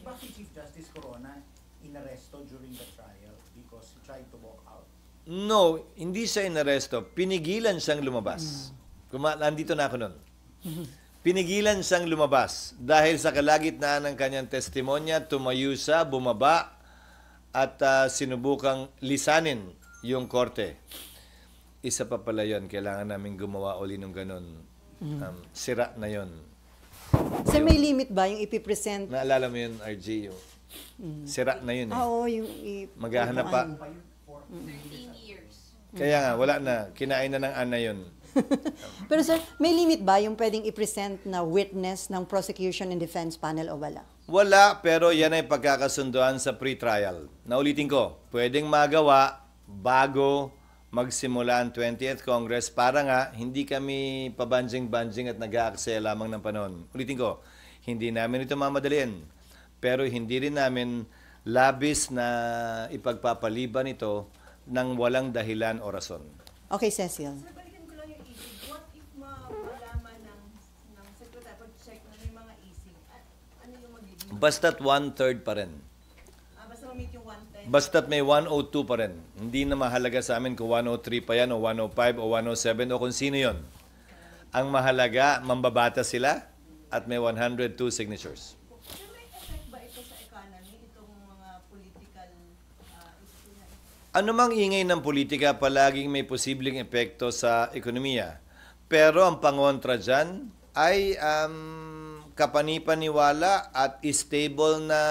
Bakit Chief Justice Corona inaresto during the trial because he tried to walk out? No, hindi siya inaresto. Pinigilan siyang lumabas. Nandito na ako nun. Pinigilan siyang lumabas dahil sa kalagitnaan ng kanyang testimonya, tumayo siya, bumaba, at sinubukang lisanin yung korte. Isa pa pala yun, kailangan namin gumawa uli ng ganun. Sira na yun. So may limit ba yung ipipresent? Naalala mo yun, RG, yung sira na yun. Oo, yung Maghahanap pa. 13 years. Kaya nga, wala na. Kinain na ng ana yun. Pero sir, may limit ba yung pwedeng i-present na witness ng prosecution and defense panel o wala? Wala, pero yan ay pagkakasunduan sa pre-trial. Naulitin ko, pwedeng magawa bago magsimula ang 20th Congress para nga hindi kami pabanjing-banjing at nag-aaksaya lamang ng panahon. Ulitin ko, hindi namin ito mamadaliin. Pero hindi rin namin labis na ipagpapaliban ito ng walang dahilan o rason. Okay, Cecil. Sir, balikan ko lang yung isig. What if malaman ng secretary pag-check na may mga isig? Ano yung magiging? Basta't 1/3 pa rin. Basta ma-meet yung 110? Basta't may 102 pa rin. Hindi na mahalaga sa amin kung 103 pa yan o 105 o 107 o kung sino yon. Ang mahalaga, mambabata sila at may 102 signatures. Sir, may effect ba ito sa economy? Itong mga political issue na ito? Anumang ingay ng politika, palaging may posibleng epekto sa ekonomiya. Pero ang pangontra dyan ay kapanipaniwala at stable na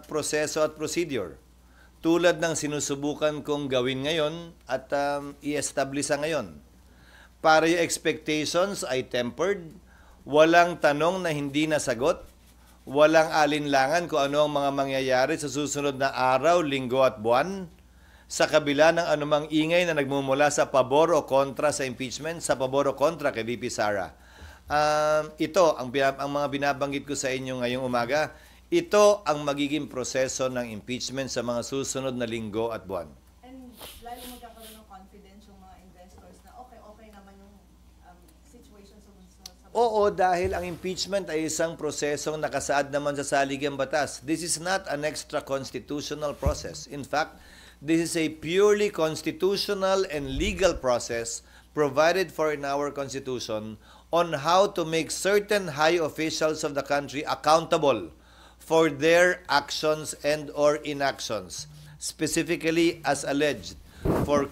proseso at procedure. Tulad ng sinusubukan kong gawin ngayon at i-establish ngayon. Para yung expectations ay tempered, walang tanong na hindi nasagot, walang alinlangan kung ano ang mga mangyayari sa susunod na araw, linggo at buwan, sa kabila ng anumang ingay na nagmumula sa pabor o kontra sa impeachment, sa pabor o kontra kay VP Sara. Ito, ang mga binabanggit ko sa inyo ngayong umaga, ito ang magiging proseso ng impeachment sa mga susunod na linggo at buwan. And lalo magkakaroon ng confidence yung mga investors na okay naman yung situation sa Oo, dahil ang impeachment ay isang prosesong nakasaad naman sa saligang batas. This is not an extra constitutional process. In fact, this is a purely constitutional and legal process provided for in our Constitution on how to make certain high officials of the country accountable for their actions and or inactions, specifically as alleged for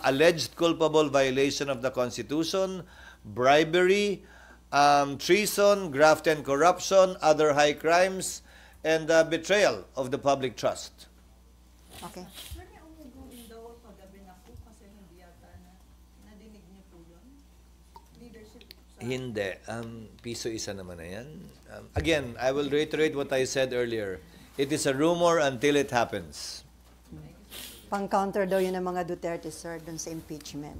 alleged culpable violation of the Constitution, bribery, treason, graft and corruption, other high crimes, and betrayal of the public trust. Okay. Sir, may umuguin daw paggabi na po kasi hindi yata nadinig niyo po yun? Leadership sa... Hindi. Piso isa naman na yan. Again, I will reiterate what I said earlier. It is a rumor until it happens. Pang-counter daw yun ng mga Duterte, sir, dun sa impeachment.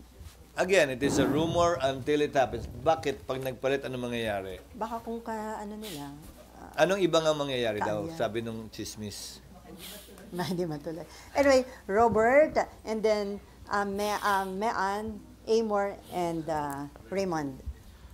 Again, it is a rumor until it happens. Bakit? Pag nagpalit, ano mangyayari? Baka kung ano nila, Anong iba nga mangyayari daw? Kaya. Sabi nung chismis. hindi matuloy. Anyway, Robert, and then Mean, Amor, and Raymond.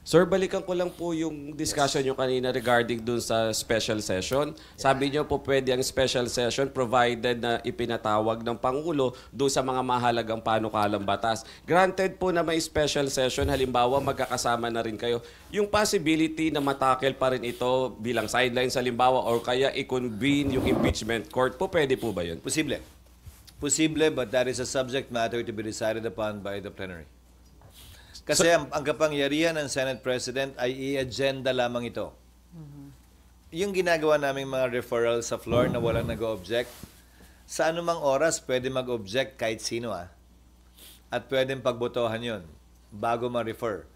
Sir, balikan ko lang po yung discussion nyo kanina regarding dun sa special session. Sabi nyo po pwede ang special session provided na ipinatawag ng Pangulo doon sa mga mahalagang panukalang batas. Granted po na may special session, halimbawa magkakasama na rin kayo. Yung possibility na matakel pa rin ito bilang sidelines halimbawa or kaya i-convene yung impeachment court po, pwede po ba yun? Posible. Posible, but that is a subject matter to be decided upon by the plenary. Kasi ang kapangyarihan ng Senate President ay i-agenda lamang ito. Yung ginagawa naming mga referral sa floor na walang nag-object, sa anumang oras pwede mag-object kahit sino at pwedeng pagbotohan yon bago ma-refer.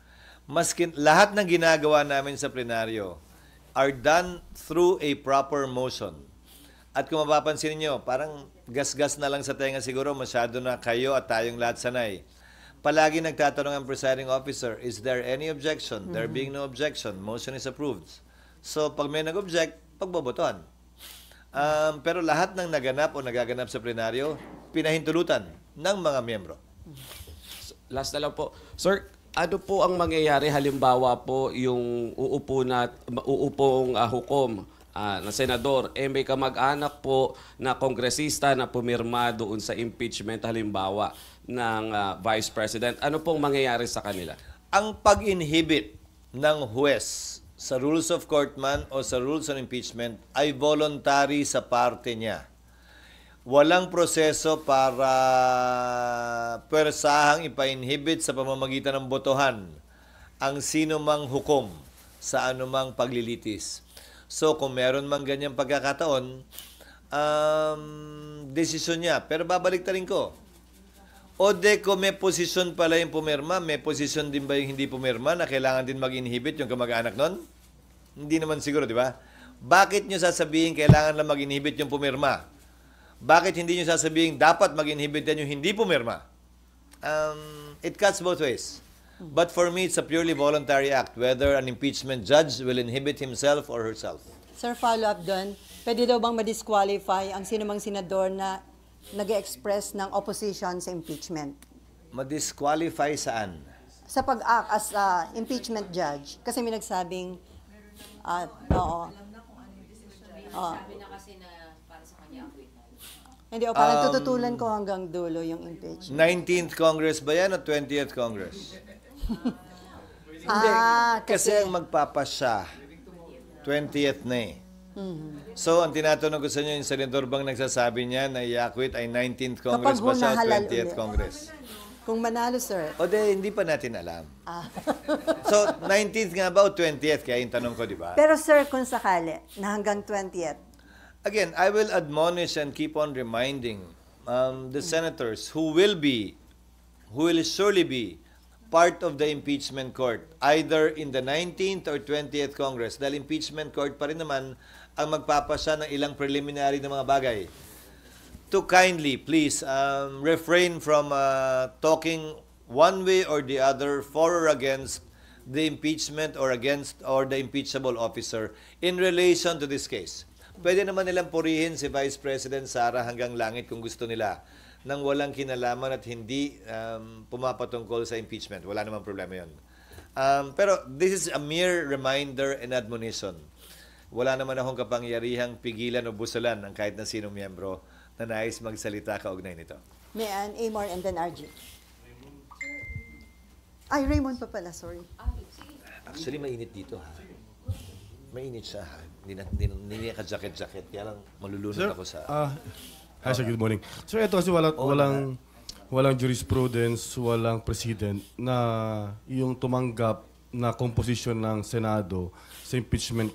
Maskin, lahat ng ginagawa namin sa plenaryo are done through a proper motion. At kung mapapansin niyo, parang gas-gas na lang sa tenga siguro, masyado na kayo at tayong lahat sanay. Palagi nagtatanong ang presiding officer, is there any objection? There being no objection, motion is approved. So, pag may nag-object, pagbobotohan. Pero lahat ng naganap o nagaganap sa plenaryo, pinahintulutan ng mga miyembro. Last na lang po. Sir, ano po ang mangyayari halimbawa po yung uupong hukom na senador, may kamag-anak po na kongresista na pumirma doon sa impeachment halimbawa ng Vice President. Ano pong mangyayari sa kanila? Ang pag-inhibit ng huwes sa rules of court man o sa rules on impeachment ay voluntary sa parte niya. Walang proseso para pwersahang ipa-inhibit sa pamamagitan ng botohan ang sino mang hukom sa anumang paglilitis. So kung meron mang ganyang pagkakataon, desisyon niya. Pero babalik rin ko. O kung may posisyon pala yung pumirma, may posisyon din ba yung hindi pumirma na kailangan din mag-inhibit yung kamag-anak nun? Hindi naman siguro, di ba? Bakit nyo sasabihin kailangan lang mag-inhibit yung pumirma? Bakit hindi nyo sasabihin dapat mag-inhibit din yung hindi pumirma? It cuts both ways. But for me, it's a purely voluntary act, whether an impeachment judge will inhibit himself or herself. Sir, follow-up doon. Pwede daw bang ma-disqualify ang sinumang senador na nag-express ng opposition sa impeachment? Ma-disqualify saan? Sa pag-act as impeachment judge. Kasi may nagsabing, oo. Sabi na kasi na para sa kanya acquittal. Hindi, parang tututulan ko hanggang dulo yung impeachment. 19th Congress ba yan o 20th Congress? Kasi ang magpapasya, 20th na eh. So, ang tinatanong ko sa inyo, yung senador bang nagsasabi niya na i-acquit ay 19th Congress ba siya o 20th Congress? Kung manalo, sir. O hindi pa natin alam. So, 19th nga ba o 20th? Kaya yung tanong ko, di ba? Pero sir, kung sakali, na hanggang 20th. Again, I will admonish and keep on reminding the senators who will surely be part of the impeachment court, either in the 19th or 20th Congress, dahil impeachment court pa rin naman ang magpapasya ng ilang preliminary na mga bagay. To kindly, please, refrain from talking one way or the other for or against the impeachment or the impeachable officer in relation to this case. Pwede naman nilang purihin si Vice President Sara hanggang langit kung gusto nila nang walang kinalaman at hindi pumapatungkol sa impeachment. Wala namang problema yun. Pero this is a mere reminder and admonition. Wala naman akong kapangyarihang pigilan o busalan ng kahit na sinong miyembro na nais magsalita kaugnay nito. Mayan, Amor, and then RG. Ay, Raymond pa pala, sorry. Actually, mainit dito ha. Mainit siya ha. Hindi niya ka-jacket-jacket. Kaya lang malulunod ako sa... Hi sir, good morning. Sir, ito kasi walang jurisprudence, walang president na yung tumanggap na composition ng Senado sa impeachment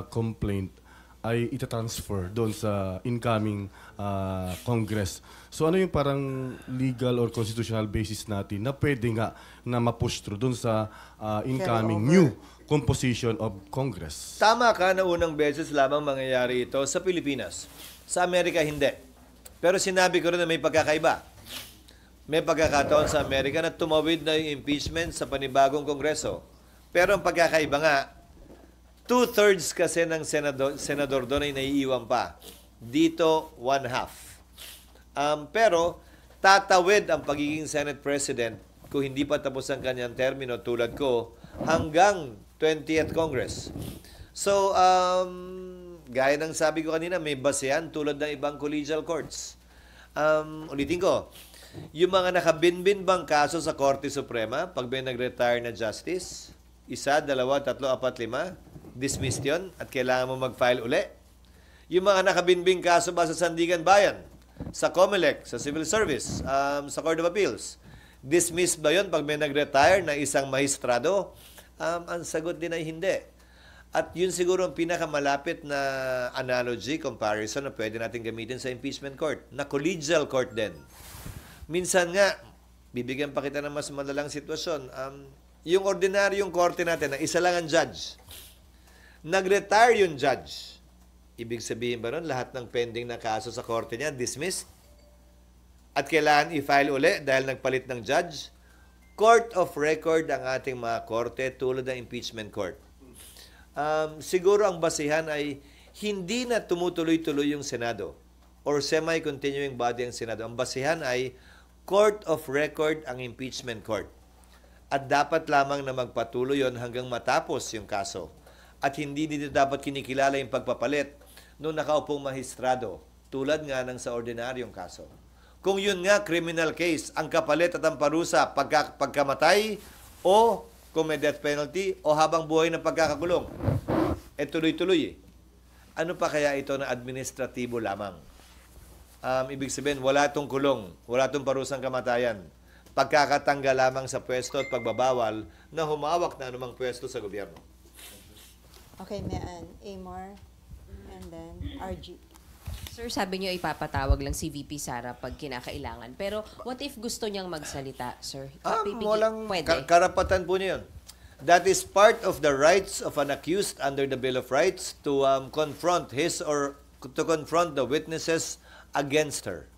complaint ay itatransfer doon sa incoming Congress. So ano yung parang legal or constitutional basis natin na pwede nga na ma-push through doon sa incoming new composition of Congress? Tama ka na unang beses lamang mangyayari ito sa Pilipinas. Sa Amerika, hindi. Pero sinabi ko rin na may pagkakaiba. May pagkakataon sa Amerika na tumawid na yung impeachment sa panibagong kongreso. Pero ang pagkakaiba nga, 2/3 kasi ng senador doon ay naiiwan pa. Dito, 1/2. Pero, tatawid ang pagiging Senate President kung hindi pa tapos ang kanyang termino tulad ko hanggang 20th Congress. So, gaya ng sabi ko kanina, may basehan tulad ng ibang collegial courts. Ulitin ko, yung mga nakabinbin bang kaso sa Korte Suprema, pag may nag-retire na justice, 1, 2, 3, 4, 5, dismissed yun at kailangan mo mag-file uli. Yung mga nakabinbing kaso ba sa Sandigan Bayan, sa COMELEC, sa Civil Service, sa Court of Appeals, dismissed ba yun pag may nag-retire na isang mahistrado? Ang sagot din ay hindi. At yun siguro ang pinakamalapit na analogy, comparison na pwede natin gamitin sa impeachment court, na collegial court din. Minsan nga, bibigyan pa kita ng mas malalang sitwasyon. Yung ordinaryong korte natin na isa lang ang judge, nag-retire yung judge. Ibig sabihin ba nun, lahat ng pending na kaso sa korte niya, dismissed? At kailangan i-file uli dahil nagpalit ng judge? Court of record ang ating mga korte tulad ng impeachment court. Siguro ang basihan ay hindi na tumutuloy-tuloy yung Senado or semi-continuing body ang Senado. Ang basihan ay court of record ang impeachment court. At dapat lamang na magpatuloy yon hanggang matapos yung kaso. At hindi dito dapat kinikilala yung pagpapalit nung nakaupong mahistrado tulad nga ng sa ordinaryong kaso. Kung yun nga criminal case, ang kapalit at ang parusa pagkamatay o kung may death penalty o habang buhay ng pagkakakulong, tuloy-tuloy eh. Ano pa kaya ito na administratibo lamang? Ibig sabihin, wala itong kulong, wala itong parusang kamatayan. Pagkakatanggal lamang sa pwesto at pagbabawal na humawak na anumang pwesto sa gobyerno. Okay, Mian, Amor, and then RG. Sir, sabi niyo ipapatawag lang si VP Sara pag kinakailangan. Pero what if gusto niyang magsalita, sir? Walang Pwede. karapatan po niya yun. That is part of the rights of an accused under the Bill of Rights to confront his or to confront the witnesses against her.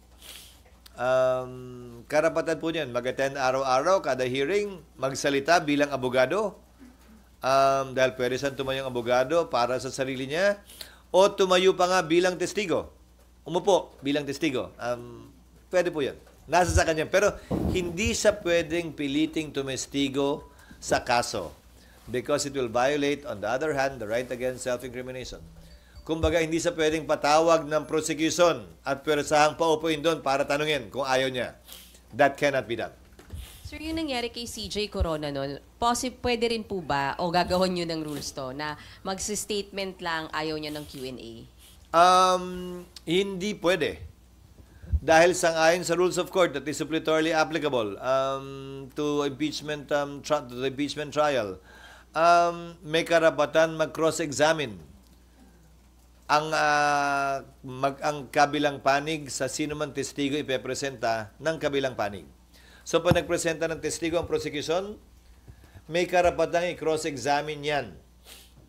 Karapatan po niyan. Mag-attend araw-araw, kada hearing, magsalita bilang abogado. Dahil pwede siyang tumayong abogado para sa sarili niya o tumayo pa nga bilang testigo. Umupo bilang testigo. Pwede po yan. Nasa sa kanya. Pero hindi siya pwedeng piliting tumestigo sa kaso because it will violate, on the other hand, the right against self-incrimination. Kumbaga, hindi siya pwedeng patawag ng prosecution at pwersahang paupuin doon para tanungin kung ayaw niya. That cannot be done. Sir, yung nangyari kay CJ Corona noon, pwede rin po ba o gagawin nyo ng rules to na magsi-statement lang ayaw niya ng Q&A? Hindi pwede. Dahil sang-ayon sa rules of court that is suppletorily applicable to impeachment to the impeachment trial, may karapatan mag-cross-examine ang kabilang panig sa sino man testigo ipepresenta ng kabilang panig. So, pag nagpresenta ng testigo ang prosecution, may karapatang i-cross-examine yan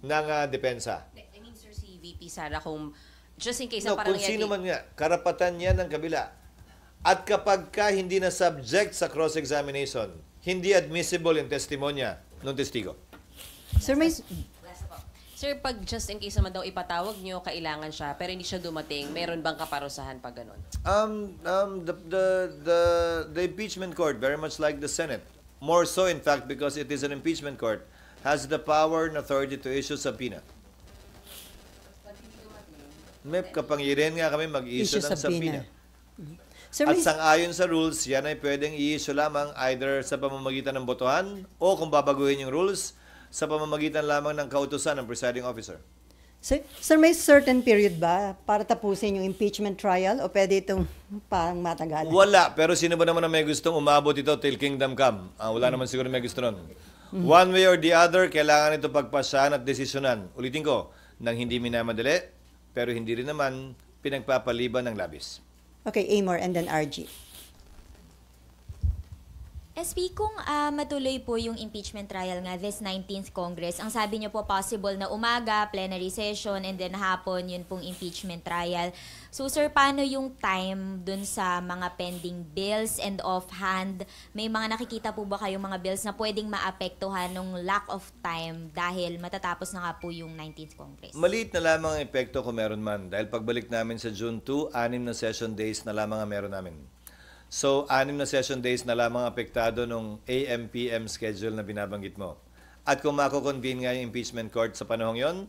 ng depensa. I mean, sir, si VP Sara, kung just in case No, na parang kung sino man nga, karapatan yan ng kabila. At kapag ka hindi na subject sa cross-examination, hindi admissible yung testimonya ng testigo. Sir, may... Sir, pag just in case naman daw ipatawag nyo, kailangan siya, pero hindi siya dumating, meron bang kaparusahan pag ganun? The impeachment court, very much like the Senate, more so in fact because it is an impeachment court, has the power and authority to issue subpoena. May kapangyarihan nga kami mag-issue ng subpoena. Sir, At may... sang-ayon sa rules, yan ay pwedeng i-issue lamang either sa pamamagitan ng botohan o kung babaguhin yung rules, sa pamamagitan lamang ng kautusan ng presiding officer. Sir, may certain period ba para tapusin yung impeachment trial o pwede itong parang matagalan? Wala, pero sino ba naman na may gustong umabot ito till kingdom come? Wala naman siguro may gusto nun. One way or the other, kailangan ito pagpasahan at desisyonan. Ulitin ko, nang hindi minamadali, pero hindi rin naman pinagpapaliban ng labis. Okay, Amor and then RG. SP, kung matuloy po yung impeachment trial nga this 19th Congress, ang sabi niyo po possible na umaga, plenary session, and then hapon yun pong impeachment trial. So sir, paano yung time dun sa mga pending bills and offhand? May mga nakikita po ba kayong mga bills na pwedeng maapektuhan ng lack of time dahil matatapos na nga po yung 19th Congress? Maliit na lamang ang epekto kung meron man. Dahil pagbalik namin sa June 2, 6 na session days na lamang ang meron namin. So, 6 na session days na lamang apektado nung AM-PM schedule na binabanggit mo. At kung mako-convene nga yung impeachment court sa panahong yon,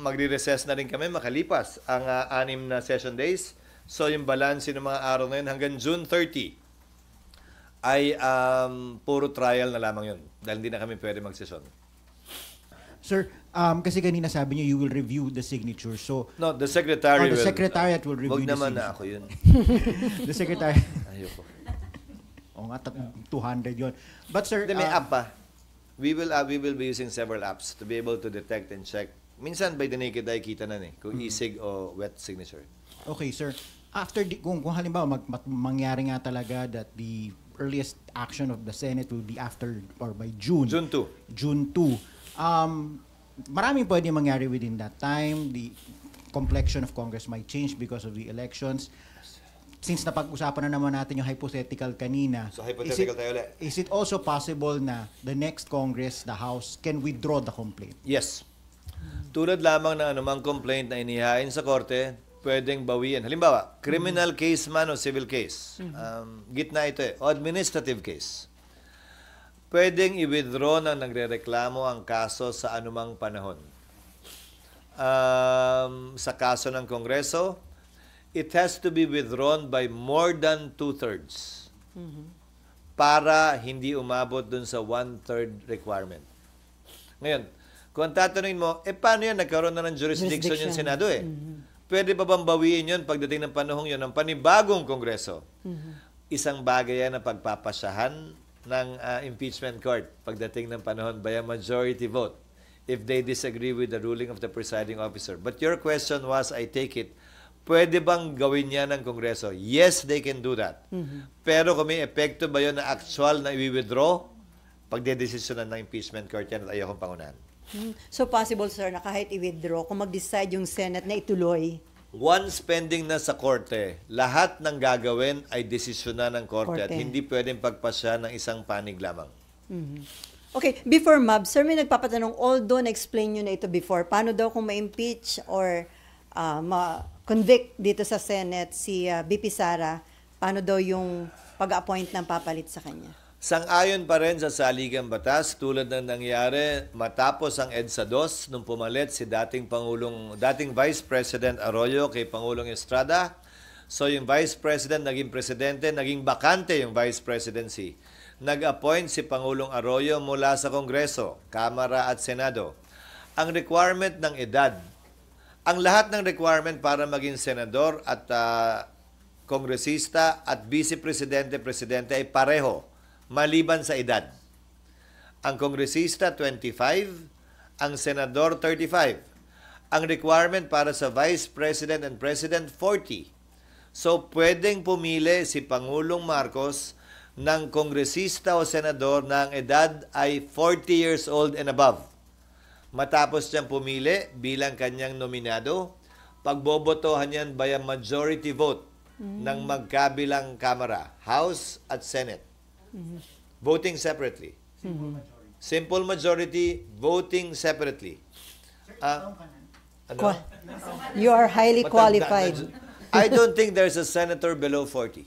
magre-recess na rin kami makalipas ang 6 na session days. So yung balance ng mga araw na yun hanggang June 30 ay puro trial na lamang yun dahil hindi na kami pwede magsesyon. Sir, kasi kanina sabi niyo you will review the signature. So, No, the secretary the will. secretariat will review Wag the naman signature. na ako yun. The secretary. Ayoko. Oo nga, 200 yon. But sir, May app pa. We will be using several apps to be able to detect and check. Minsan by the naked eye kita na kung e-sig o wet signature. okay, sir. After kung halimbawa mangyari nga talaga that the earliest action of the Senate will be after or by June. June 2. June 2. Maraming pwede mangyari within that time. The complexion of Congress might change because of the elections. Since napag-usapan na naman natin yung hypothetical kanina, So hypothetical tayo ulit. is it also possible na the next Congress, the House, can withdraw the complaint? Yes. Tulad lamang ng anumang complaint na inihain sa korte, pwedeng bawian. Halimbawa, criminal case man o civil case. Gitna ito o administrative case. Pwedeng i-withdraw na nagrereklamo ang kaso sa anumang panahon. Sa kaso ng Kongreso, it has to be withdrawn by more than 2/3 para hindi umabot dun sa 1/3 requirement. Ngayon, kung tatanungin mo, paano yan? Nagkaroon na ng jurisdiction yung Senado Pwede pa bang bawiin yun pagdating ng panahong yun ng panibagong Kongreso? Isang bagay yan na pagpapasyahan ng impeachment court pagdating ng panahon by a majority vote if they disagree with the ruling of the presiding officer. But your question was, I take it, pwede bang gawin yan ng Kongreso? Yes, they can do that. Pero kung may epekto ba yun na actual na i-withdraw, pagdedesisyonan ng impeachment court yan at ayokong pangunahan. So possible, sir, na kahit i-withdraw, kung mag-decide yung Senate na ituloy, Once pending na sa korte, lahat ng gagawin ay desisyonan ng korte at Korte. hindi pwedeng pagpasya ng isang panig lamang. Okay, before Mab, sir, may nagpapatanong, although na-explain nyo na ito before, paano daw kung ma-impeach or ma-convict dito sa Senate si BP Sara, paano daw yung pag-appoint ng papalit sa kanya? Sang-ayon pa rin sa saligang batas tulad ng nangyari matapos ang EDSA 2 nung pumalit si dating Vice President Arroyo kay Pangulong Estrada. So yung Vice President naging presidente, naging bakante yung Vice Presidency. Nag-appoint si Pangulong Arroyo mula sa Kongreso, Kamara at Senado. Ang requirement ng edad, ang lahat ng requirement para maging senador at kongresista at vice-presidente ay pareho, maliban sa edad. Ang kongresista 25, ang senador 35. Ang requirement para sa vice president and president 40. So pwedeng pumili si Pangulong Marcos ng kongresista o senador na ang edad ay 40 years old and above. Matapos niyang pumili bilang kanyang nominado, pagbobotohan yan by a majority vote ng magkabilang kamara, House at Senate. Voting separately. Simple majority, voting separately. Ano? You are highly qualified. I don't think there's a senator below 40.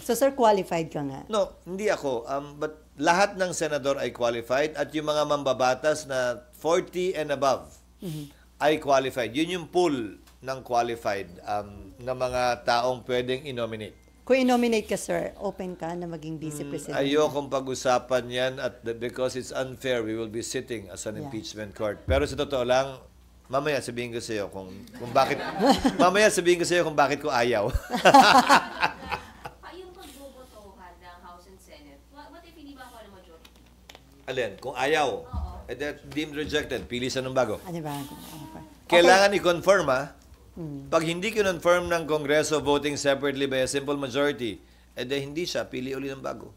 So, sir, qualified ka nga. No, hindi ako. But lahat ng senador ay qualified at yung mga mambabatas na 40 and above ay qualified. Yun yung pool ng qualified na mga taong pwedeng i-nominate. Kung i-nominate ka, sir, open ka na maging vice president. Ayokong pag-usapan yan because it's unfair. We will be sitting as an impeachment court. Pero sa totoo lang, mamaya sabihin ko sa iyo kung bakit ko ayaw. Yung pagbobotohan ng House and Senate, what if hindi ba ako ng majority? Alin, kung ayaw, deemed rejected, pili sa ng bago. Ano ba? Okay. Kailangan i-confirm Pag hindi kinonfirm ng Kongreso voting separately by a simple majority, hindi siya, pili uli ng bago.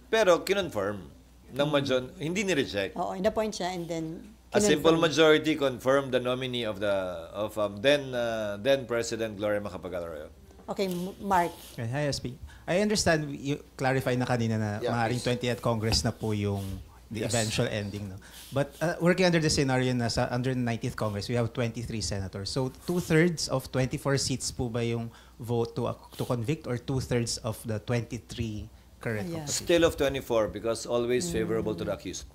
Pero kinonfirm ng hindi ni-reject. Oo, in-appoint siya and then A simple kinonfirm. majority confirmed the nominee of then President Gloria Macapagal-Arroyo. Okay, Mark. Hi, SP. I understand you clarify na kanina na maaaring 20th Congress na po yung the eventual ending. No? But working under the scenario na under the 90th Congress, we have 23 senators. So 2/3 of 24 seats po ba yung vote to convict or 2/3 of the 23 current Yeah. composition. Still of 24 because always favorable to the accused.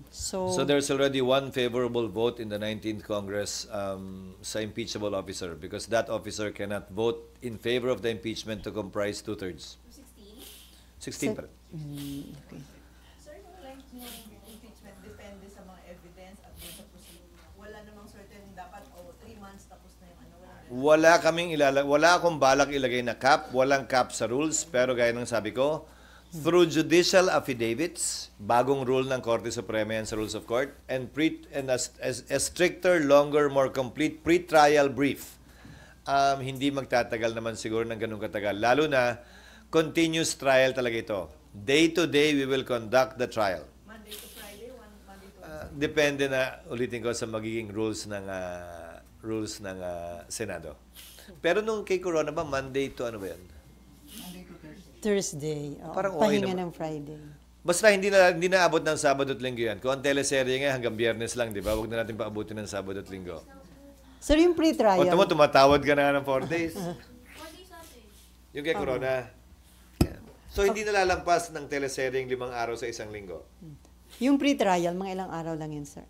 So, So there's already one favorable vote in the 19th Congress sa impeachable officer because that officer cannot vote in favor of the impeachment to comprise 2/3. 16 pa rin. okay. Sir, yung length ng impeachment depende sa mga evidence at dun sa proceeding. Wala namang certain dapat 3 months tapos na yung ano. Wala akong balak ilagay na cap, walang cap sa rules, pero gaya ng sabi ko, through judicial affidavits, bagong rule ng Korte Suprema yan sa Rules of Court, and a stricter, longer, more complete pre-trial brief. Hindi magtatagal naman siguro ng ganun katagal. Lalo na, continuous trial talaga ito. Day to day, we will conduct the trial. Monday to Friday, Monday to Depende na, ulitin ko, sa magiging rules ng Senado. Pero nung kay Corona ba, Monday to ano ba yan? Thursday. Parang okay pahinga naman. ng Friday. Basta hindi na abot ng Sabado at Linggo yan. Kung ang teleserye nga hanggang Biyernes lang, di ba? Huwag na natin paabutin ng Sabado at Linggo. Sir, yung pre-trial. O tamo, tumatawad ka na ng 4 days. Yung kay Corona. So, hindi nalalampas ng teleserye 5 araw sa isang linggo. Yung pre-trial, mga ilang araw lang yun, sir.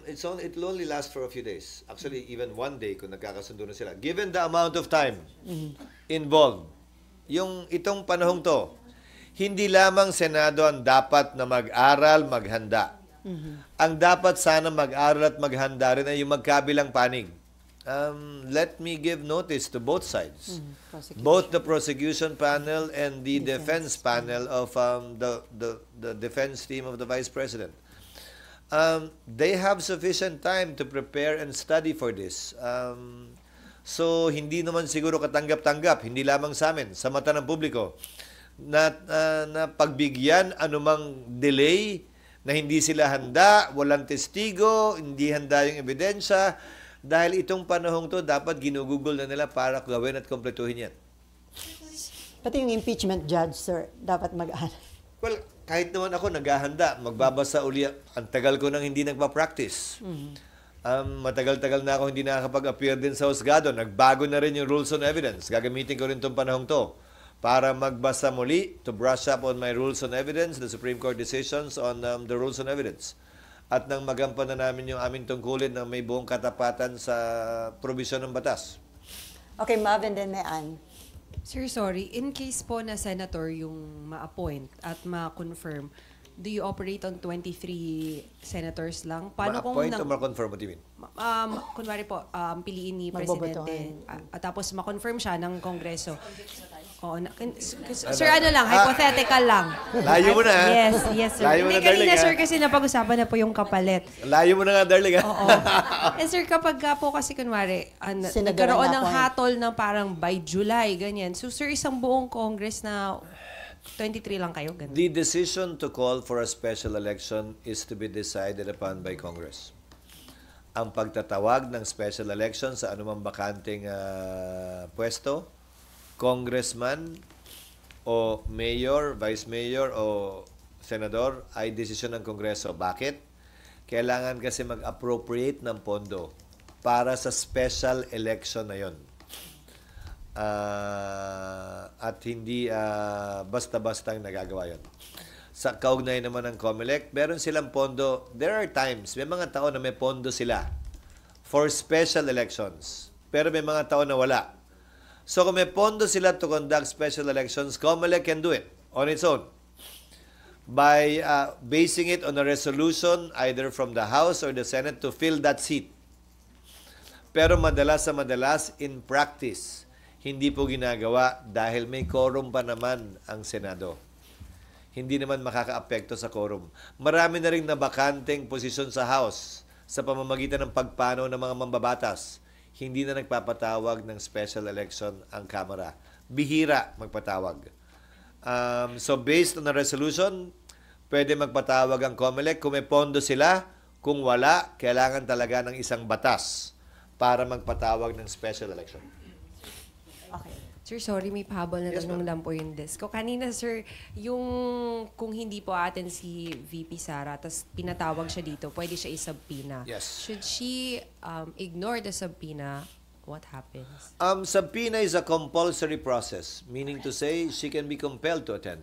It will only last for a few days. Actually, even 1 day kung nagkakasundo na sila. Given the amount of time involved, itong panahong to, hindi lamang Senado ang dapat na mag-aral, maghanda. Ang dapat sana mag-aral at maghanda rin ay yung magkabilang panig. Let me give notice to both sides. Both the prosecution panel and the defense panel of the defense team of the Vice President. They have sufficient time to prepare and study for this. So, hindi naman siguro katanggap-tanggap, hindi lamang sa amin, sa mata ng publiko, na pagbigyan anumang delay, na hindi sila handa, walang testigo, hindi handa yung ebidensya, dahil itong panahong to dapat ginugugol na nila para gawin at kompletuhin yan. Pati yung impeachment judge, sir, dapat mag-aral. Well, kahit naman ako naghahanda, magbabasa uli, ang tagal ko nang hindi nagpa-practice. Matagal-tagal na ako hindi nakakapag-appear din sa husgado. Nagbago na rin yung rules on evidence. Gagamitin ko rin itong panahong to para magbasa muli, to brush up on my rules on evidence, the Supreme Court decisions on the rules on evidence. At nang magampan na namin yung aming tungkulin na may buong katapatan sa probisyon ng batas. Okay, Mav, and then may Ann. Sir, sorry. In case po na senator yung ma-appoint at ma-confirm, do you operate on 23 senators lang? Paano kung Ma-appoint o ma-confirm? What do you mean? Kunwari po, piliin ni Magbobotohan. Presidente at tapos ma-confirm siya ng Kongreso. Oo, sir, ano lang, hypothetical lang. Layo mo na. Yes, sir. Layo mo Hindi, na, darling, kanina, sir, ha? kasi napag-usapan na po yung kapalit. Layo mo na nga, darling. Oo. And sir, kapag po kasi kunwari, Senador nagkaroon na ng appoint. hatol ng parang by July, ganyan. So sir, isang buong Congress na 23 lang kayo, ganun. The decision to call for a special election is to be decided upon by Congress. Ang pagtatawag ng special election sa anumang bakanting pwesto, congressman o mayor, vice mayor o senador ay desisyon ng Kongreso. Bakit? Kailangan kasi mag-appropriate ng pondo para sa special election na yon. At hindi basta-bastang nagagawa yon. Sa kaugnay naman ng COMELEC, meron silang pondo. There are times, may mga taon na may pondo sila for special elections. Pero may mga taon na wala. So kung may pondo sila to conduct special elections, COMELEC can do it on its own by basing it on a resolution either from the House or the Senate to fill that seat. Pero madalas in practice, hindi po ginagawa dahil may quorum pa naman ang Senado. Hindi naman makakaapekto sa quorum. Marami na rin nabakanteng posisyon sa House sa pamamagitan ng pagpanaw ng mga mambabatas. Hindi na nagpapatawag ng special election ang Kamara. Bihira magpatawag. So based on the resolution, pwede magpatawag ang COMELEC kung may pondo sila. Kung wala, kailangan talaga ng isang batas para magpatawag ng special election. Okay. Sir, sorry, may pahabol na tanong lang po yung desk ko. Kanina, sir, yung kung hindi po atin si VP Sara, tapos pinatawag siya dito, pwede siya isubpoena. Yes. Should she ignore the subpoena? What happens? Subpoena is a compulsory process, meaning to say she can be compelled to attend.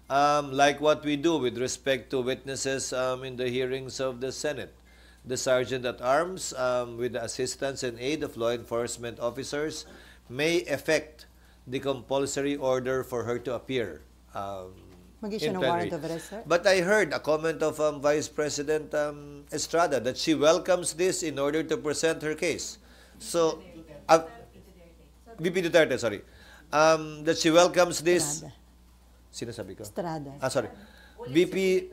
like what we do with respect to witnesses in the hearings of the Senate. The Sergeant at Arms, with the assistance and aid of law enforcement officers, may effect the compulsory order for her to appear Mag-issue in ng warrant plenary. of arrest, sir? But I heard a comment of Vice President Estrada that she welcomes this in order to present her case. So, VP Duterte, sorry. That she welcomes this. Estrada. Sinasabi ko? Estrada. Sorry. VP.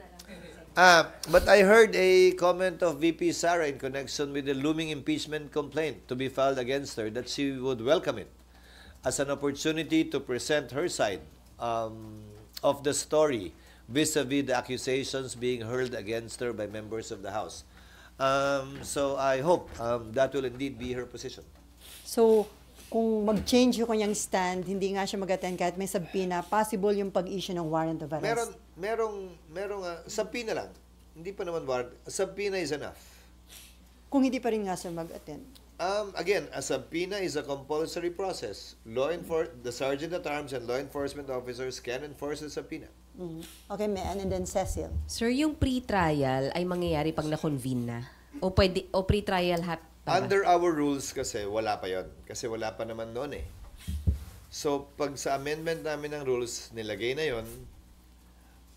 But I heard a comment of VP Sara in connection with the looming impeachment complaint to be filed against her that she would welcome it as an opportunity to present her side of the story vis-a-vis the accusations being hurled against her by members of the House. So I hope that will indeed be her position. So, kung mag-change yung kanyang stand, hindi nga siya mag-attend kahit may subpoena, possible yung pag-issue ng warrant of arrest? Merong subpoena lang. Hindi pa naman warrant. Subpoena is enough. Kung hindi pa rin nga siya mag-attend? Again, a subpoena is a compulsory process. The Sergeant at Arms and law enforcement officers can enforce a subpoena. Okay, ma'am. And then Cecil. Sir, yung pre-trial ay mangyayari pag na-convene na? O pre-trial Under our rules kasi, wala pa yon. Kasi wala pa naman noon eh. So, pag sa amendment namin ng rules, nilagay na yon,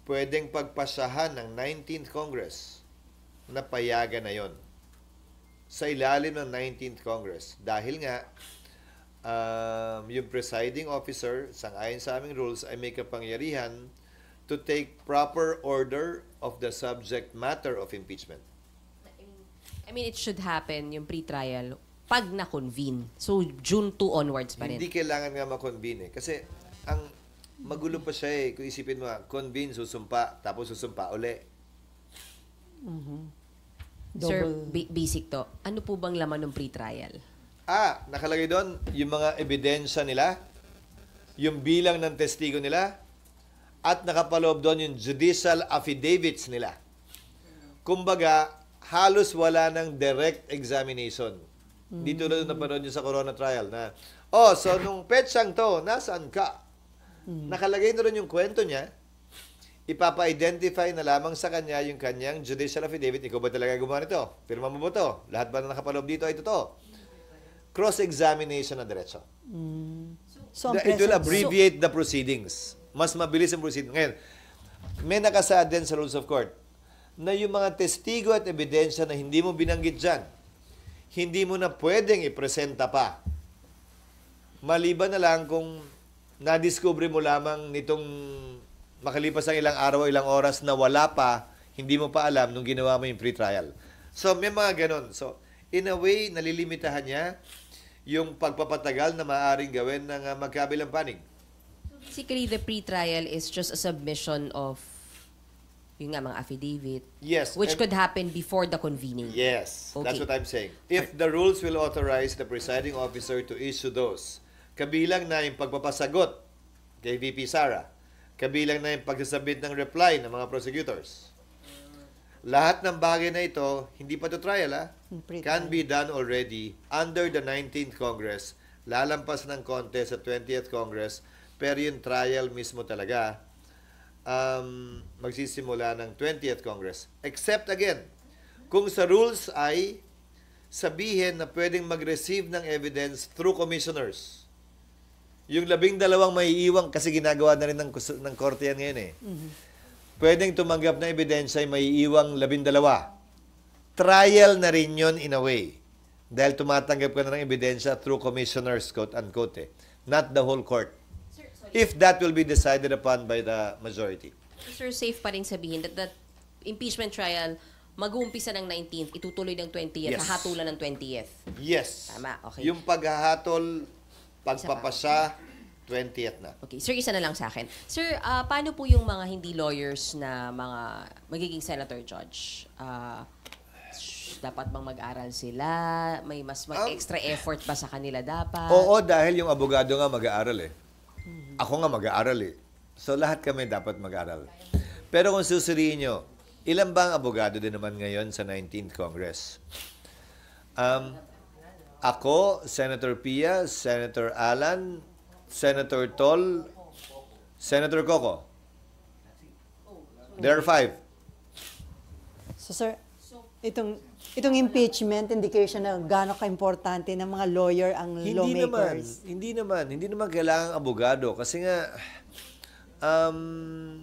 pwedeng pagpasahan ng 19th Congress na payagan na yon sa ilalim ng 19th Congress. Dahil nga, yung presiding officer, sangayon sa aming rules, ay may kapangyarihan to take proper order of the subject matter of impeachment. I mean, it should happen, yung pre-trial, pag na-convene. So, June 2 onwards pa rin. Hindi kailangan nga ma-convene eh. Kasi, ang magulo pa siya eh. Kung isipin mo, convene, susumpa, tapos susumpa uli. Sir, basic to. Ano po bang laman ng pre-trial? Nakalagay doon yung mga ebidensya nila, yung bilang ng testigo nila, at nakapaloob doon yung judicial affidavits nila. Kumbaga, halos wala ng direct examination. Dito na napanood nyo sa Corona trial na, so nung petsang to, nasaan ka? Nakalagay na rin yung kwento niya, ipapa-identify na lamang sa kanya yung kanyang judicial affidavit. Ikaw ba talaga gumawa nito? Pirma mo ba to? Lahat ba na nakapaloob dito ay totoo? Cross-examination na diretso. It will abbreviate the proceedings. Mas mabilis ang proceedings. Ngayon, may nakasaad din sa rules of court na yung mga testigo at ebidensya na hindi mo binanggit dyan, hindi mo na pwedeng ipresenta pa. Maliban na lang kung nadiscover mo lamang nitong makalipas ang ilang araw o ilang oras na wala pa, hindi mo pa alam nung ginawa mo yung pre-trial. So, may mga ganon. So, in a way, nalilimitahan niya yung pagpapatagal na maaaring gawin ng magkabilang panig. Basically, the pre-trial is just a submission of yung nga mga affidavit. Yes. Which could happen before the convening. Yes. Okay. That's what I'm saying. If the rules will authorize the presiding officer to issue those, kabilang na yung pagpapasagot kay VP Sara, kabilang na yung pagsasabit ng reply ng mga prosecutors. Lahat ng bagay na ito, hindi pa to trial, can be done already under the 19th Congress. Lalampas ng konti sa 20th Congress, pero yung trial mismo talaga, magsisimula ng 20th Congress. Except again, kung sa rules ay sabihin na pwedeng mag-receive ng evidence through commissioners. Yung 12 may iiwang, kasi ginagawa na rin ng korte yan ngayon eh. Pwedeng tumanggap na ebidensya ay may iiwang 12. Trial na rin yun in a way. Dahil tumatanggap ka na ng ebidensya through commissioners, quote-unquote eh. Not the whole court. If that will be decided upon by the majority. Sir, safe pa rin sabihin that the impeachment trial mag-uumpisa ng 19th, itutuloy ng 20th, Yes. hahatulan ng 20th. Yes. Tama, okay. Yung paghahatol, pagpapasa, 20th na. Okay, sir, isa na lang sa akin. Sir, paano po yung mga hindi lawyers na mga magiging senator judge? Dapat bang mag-aral sila? May mas extra effort ba sa kanila dapat? Oo, dahil yung abogado nga mag-aaral eh. Ako nga mag-aaral eh. So lahat kami dapat mag-aral. Pero kung susuriin nyo, ilan ba ang abogado din naman ngayon sa 19th Congress? Ako, Senator Pia, Senator Alan, Senator Tol, Senator Coco. There are 5. So sir, itong impeachment indication na gaano ka-importante ng mga lawyer ang lawmakers. Hindi naman kailangan abogado kasi nga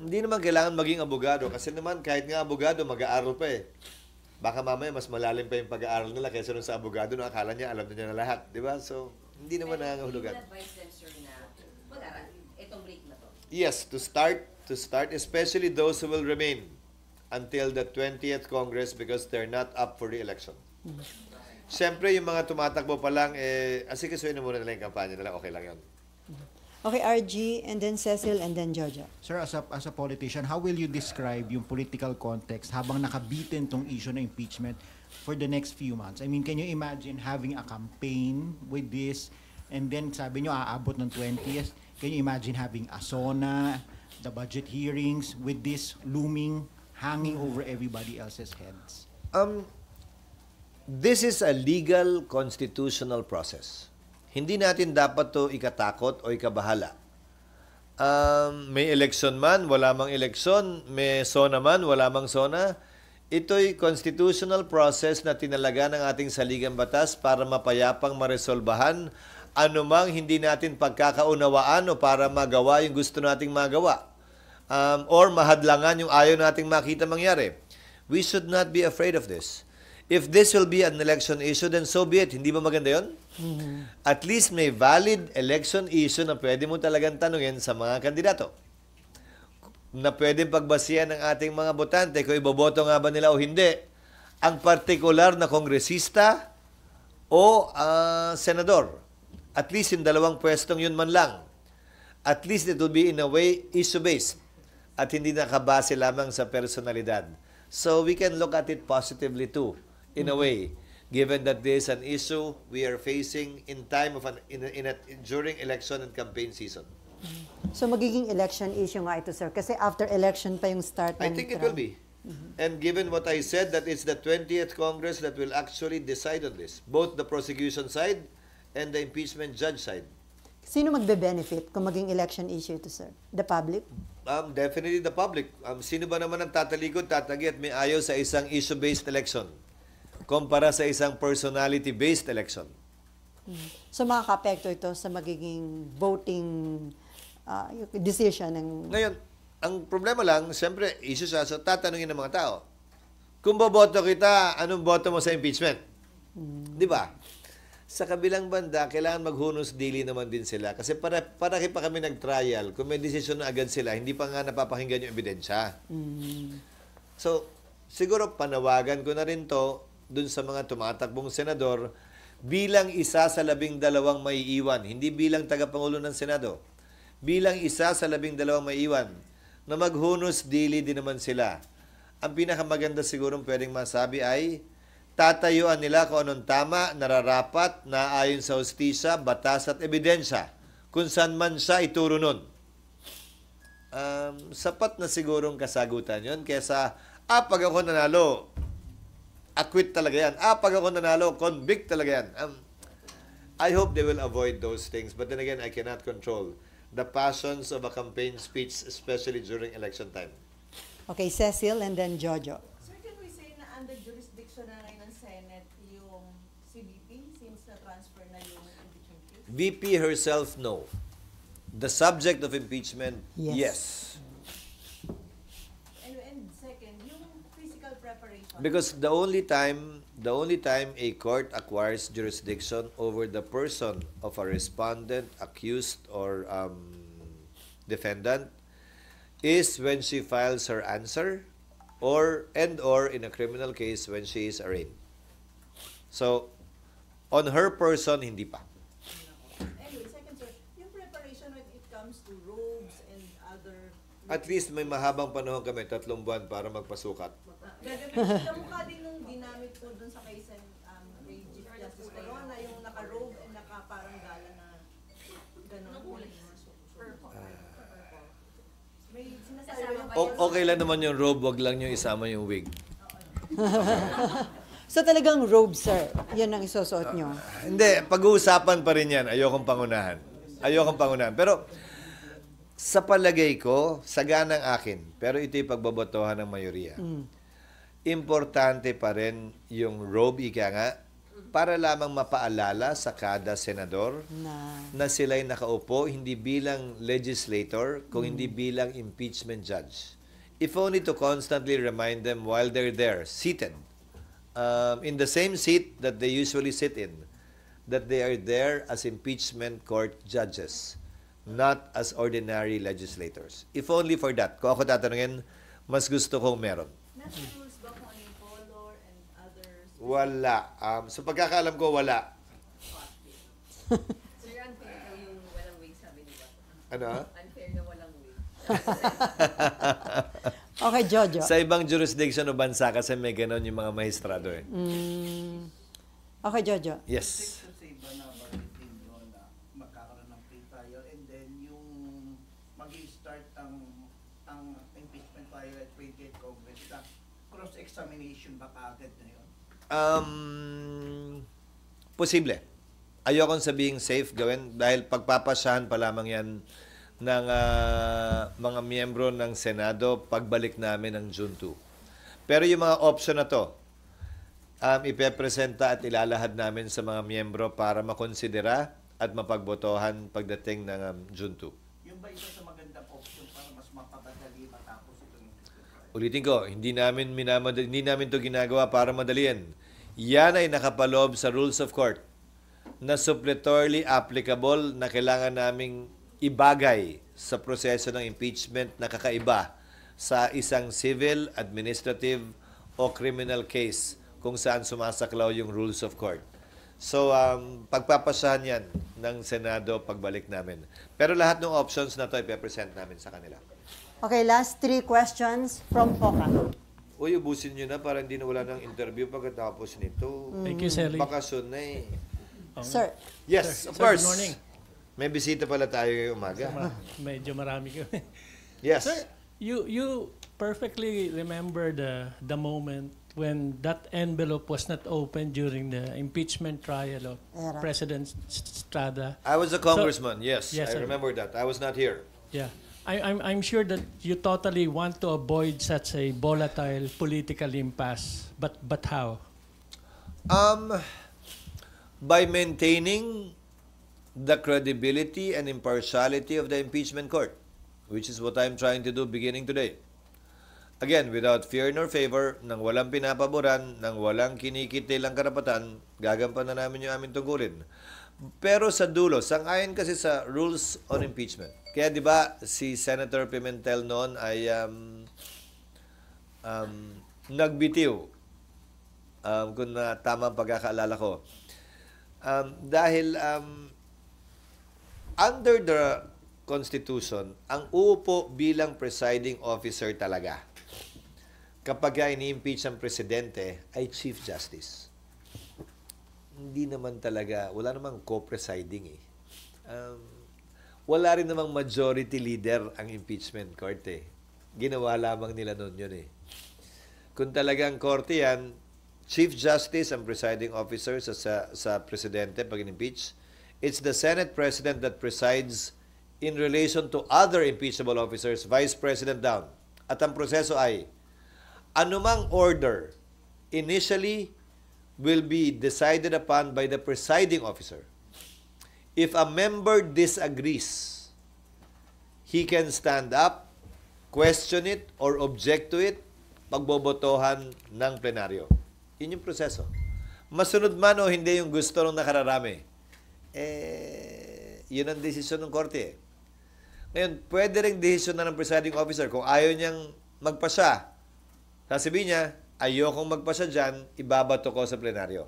hindi naman kailangan maging abogado kasi naman kahit nga abogado mag-aaral pa eh. Baka mamaya mas malalim pa yung pag-aaral nila kaysa dun sa abogado na akala niya alam na niya na lahat, di ba? So, hindi naman nangangahulugan. advise them, sir, na mag-aral itong break na to? Yes, to start, especially those who will remain until the 20th Congress because they're not up for re-election. Siyempre, yung mga tumatakbo pa lang, asikasuhin na muna nila yung kampanya nila, okay lang yun. Okay, RG, and then Cecil, and then Jojo. Sir, as a politician, how will you describe yung political context habang nakabitin tong issue na impeachment for the next few months? I mean, can you imagine having a campaign with this and then sabi nyo aabot ng 20th? Can you imagine having a SONA, the budget hearings with this looming, hanging over everybody else's heads? This is a legal constitutional process. Hindi natin dapat to ikatakot o ikabahala. May election man, wala mang election, may SONA man, wala mang SONA. Ito'y constitutional process na tinalaga ng ating saligang batas para mapayapang maresolbahan anumang hindi natin pagkakaunawaan o para magawa yung gusto nating magawa. Or mahadlangan yung ayaw nating makita mangyari. We should not be afraid of this. If this will be an election issue, then so be it. Hindi ba maganda yun? At least may valid election issue na pwede mo talagang tanungin sa mga kandidato. Na pwede pagbasihan ng ating mga botante kung iboboto nga ba nila o hindi. Ang partikular na kongresista o senador. At least yung dalawang pwestong yun man lang. At least it will be in a way issue-based. At hindi nakabase lamang sa personalidad. So we can look at it positively too. In a way, given that this is an issue we are facing in time of during election and campaign season. So magiging election issue nga ito, sir. Kasi after election pa yung start I think it will be. And given what I said, that it's the 20th Congress that will actually decide on this. Both the prosecution side and the impeachment judge side. Sino magbe-benefit kung maging election issue ito, sir? The public? Definitely the public. Sino ba naman ang tatalikod, tatagi at may ayaw sa isang issue-based election kumpara sa isang personality-based election? So makaka-apekto ito sa magiging voting decision ng... Ngayon, ang problema lang, siyempre, issue siya, so tatanungin ng mga tao. Kung boboto kita, anong boto mo sa impeachment? Di ba? Sa kabilang banda, kailangan maghunos dili naman din sila. Kasi para pa kami nag-trial, kung may desisyon na agad sila, hindi pa nga napapakinggan yung ebidensya. So, siguro panawagan ko na rin to dun sa mga tumatakbong senador bilang isa sa 12 maiiwan, hindi bilang tagapangulo ng Senado. Bilang isa sa 12 maiiwan na maghunos dili din naman sila. Ang pinakamaganda siguro pwedeng masabi ay tatayuan nila kung anong tama, nararapat, na ayon sa hustisya, batas at ebidensya, kung saan man siya ituro nun. Sapat na sigurong kasagutan yon kesa, pag ako nanalo, acquit talaga yan. Pag ako nanalo, convict talaga yan. I hope they will avoid those things. But then again, I cannot control the passions of a campaign speech, especially during election time. Okay, Cecil and then Jojo. Sir, can we say na under jurisdiction na ngayon ng Senate yung CBP since na-transfer na yung impeachment case? VP herself, no. The subject of impeachment, yes. And second, yung physical preparation. Because the only time a court acquires jurisdiction over the person of a respondent, accused, or defendant is when she files her answer or in a criminal case when she is arraigned. So, on her person, hindi pa. Anyway, second, sir, yung preparation when it comes to robes and other... At least may mahabang panahon kami, 3 buwan para magpasukat. Kamukha din nung ginamit po dun sa case kay Chief Justice Corona, yung naka-robe and naka-parang gala na gano'n. May sinasabi yung... Okay lang naman yung robe, wag lang yung isama yung wig. So talagang robe, sir. Yan ang isusuot nyo. Hindi, pag-uusapan pa rin yan. Ayokong pangunahan. Pero Sa palagay ko, saganang akin, pero ito'y pagbobotohan ng mayoriya. Importante pa rin yung robe, ika nga, para lamang mapaalala sa kada senador na sila'y nakaupo hindi bilang legislator, kung hindi bilang impeachment judge. If only to constantly remind them while they're there, seated, in the same seat that they usually sit in, that they are there as impeachment court judges, not as ordinary legislators. If only for that. Kung ako tatanungin, mas gusto kong meron. Nasa rules ba kung ano yung color and others? Wala. Sa pagkakaalam ko, wala. Sir, unfair daw yung walang wig, sabi nila. Ano? Unfair na walang wig. Okay, Jojo. Sa ibang jurisdiction o bansa kasi may ganon yung mga maestrado eh. Okay, Jojo. Yes. Sa iba na baritin yun na magkakaroon ng pre-trial and then yung mag-i-start ang impeachment trial at 28 Congress na cross-examination ba kagad na yun? Posible. Ayokong sabihing safe gawin dahil pagpapasyahan pa lamang yan ng mga miyembro ng Senado pagbalik namin ng June 2. Pero yung mga option na to, ipepresenta at ilalahad namin sa mga miyembro para makonsidera at mapagbotohan pagdating ng June 2. Yung ba isa sa magandang option para mas mapapadali matapos itong impeachment trial? Ulitin ko, hindi namin to ginagawa para madaliin. Yan ay nakapaloob sa rules of court na suppletorily applicable na kailangan naming ibagay sa proseso ng impeachment na kakaiba sa isang civil, administrative o criminal case kung saan sumasaklaw yung rules of court. So, pagpapasahan yan ng Senado pagbalik namin. Pero lahat ng options na to ipepresent namin sa kanila. Okay, last 3 questions from Poca. Uy, ubusin nyo na para hindi na wala ng interview pagkatapos nito. Thank you, Sally. Bakasyon na eh. Sir. Yes, Sir, of course. good morning. May bisita pala tayo ngayong umaga. Medyo marami kami. Yes. Sir, you perfectly remember the moment when that envelope was not opened during the impeachment trial of President Estrada. I was a congressman, yes. Yes, I sir. remember that. I was not here. Yeah. I'm sure that you totally want to avoid such a volatile political impasse. But how? By maintaining the credibility and impartiality of the impeachment court, which is what I'm trying to do beginning today. Again, without fear nor favor, nang walang pinapaboran, nang walang kinikitilang karapatan, gagampan na namin yung aming tungkulin. Pero sa dulo, sang-ayon kasi sa rules on impeachment. Kaya di ba si Senator Pimentel noon ay nagbitiw, kung tama ang pagkakaalala ko. Dahil under the Constitution, ang uupo bilang presiding officer talaga kapag ini-impeach ang presidente ay Chief Justice. Hindi naman talaga, wala namang co-presiding eh. Wala rin namang majority leader ang impeachment court eh. Ginawa lamang nila noon yun eh. Kung talagang korte yan, Chief Justice ang presiding officer sa presidente pag in-impeach. It's the Senate President that presides in relation to other impeachable officers, Vice President down. At ang proseso ay, anumang order initially will be decided upon by the presiding officer. If a member disagrees, he can stand up, question it, or object to it, pagbobotohan ng plenaryo. Yun yung proseso. Masunod man o hindi yung gusto ng nakararami, yun ang desisyon ng korte eh. Ngayon, pwede rin desisyon na ng presiding officer kung ayaw niyang magpasya. Sasabihin niya, ayokong magpasya dyan, ibabato ko sa plenaryo.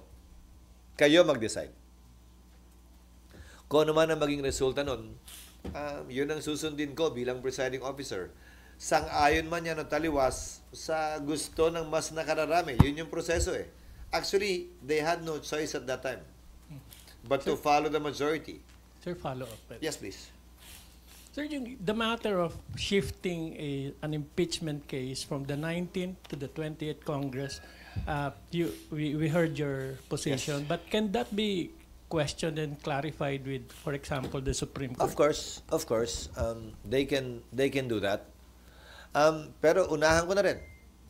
Kayo mag-decide. Kung ano man ang maging resulta nun, yun ang susundin ko bilang presiding officer. Sang-ayon man yan o taliwas sa gusto ng mas nakararami. Yun yung proseso eh. Actually, they had no choice at that time but to follow the majority. Sir, follow up. Yes, please. Sir, the matter of shifting an impeachment case from the 19th to the 20th Congress, we heard your position, Yes. but can that be questioned and clarified with, for example, the Supreme Court? Of course, they can do that. Pero unahan ko na rin,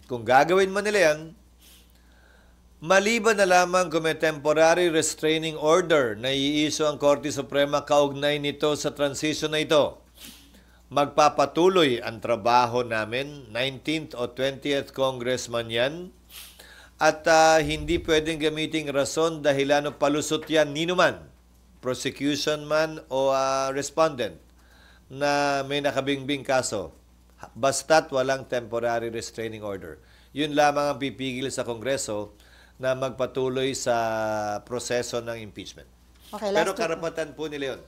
kung gagawin man nila yan, maliban na lamang kung may temporary restraining order na i-issue ang Korte Suprema kaugnay nito sa transition na ito, magpapatuloy ang trabaho namin, 19th o 20th Congressman yan, at hindi pwedeng gamiting rason dahilan o palusot yan ninuman, prosecution man o respondent na may nakabingbing kaso, basta't walang temporary restraining order. Yun lamang ang pipigil sa Kongreso na magpatuloy sa proseso ng impeachment. Okay, Pero karapatan po nila yun.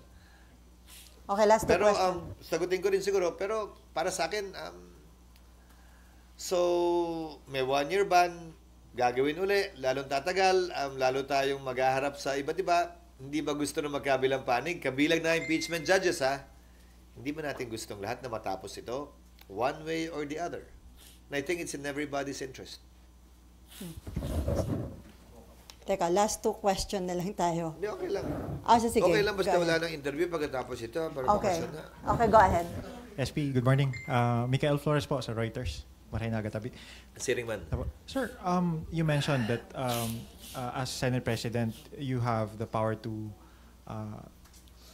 Okay, last two Pero question. sagutin ko rin siguro, pero para sa akin, so may 1-year ban, gagawin uli, lalong tatagal, lalo tayong maghaharap sa iba't iba. Hindi ba gusto na magkabilang panig? Kabilang na impeachment judges, ha? Hindi ba natin gustong lahat na matapos ito? One way or the other. And I think it's in everybody's interest. Teka, last two question na lang tayo. Hindi, okay lang. Sige. Okay lang, basta Go wala ahead. ng interview pagkatapos ito. Para Okay. makasya na. Okay, go ahead. SP, good morning. Mikael Flores po sa Reuters. Maray Nagatabi. Siring man. Sir, you mentioned that as Senate President, you have the power to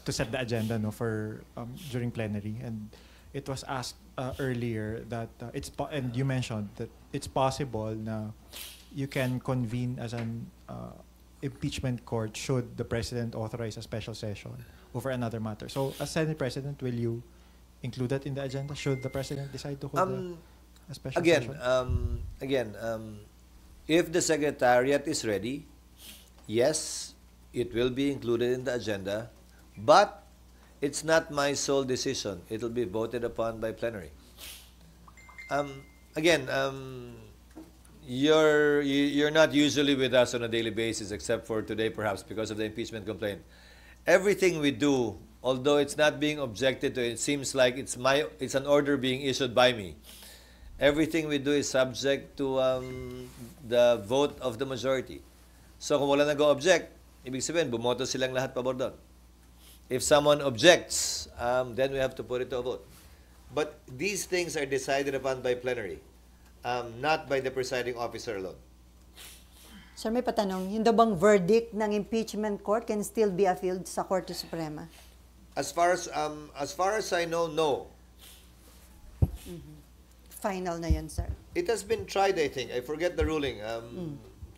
set the agenda for during plenary, and it was asked earlier that and you mentioned that it's possible na you can convene as an impeachment court should the President authorize a special session over another matter. So, as Senate President, will you include that in the agenda should the President decide to hold a special session? If the Secretariat is ready, yes, it will be included in the agenda, but it's not my sole decision. It will be voted upon by plenary. You're not usually with us on a daily basis, except for today, perhaps because of the impeachment complaint. Everything we do, although it's not being objected to, it seems like it's an order being issued by me. Everything we do is subject to the vote of the majority. So kung wala nag-object, ibig sabihin, bumoto silang lahat pabor doon. If someone objects, then we have to put it to a vote. But these things are decided upon by plenary, not by the presiding officer alone. Sir, may patanong, yung daw bang verdict ng impeachment court can still be appealed sa Korte Suprema? As far as I know, no. Final na yun, sir. It has been tried, I think. I forget the ruling.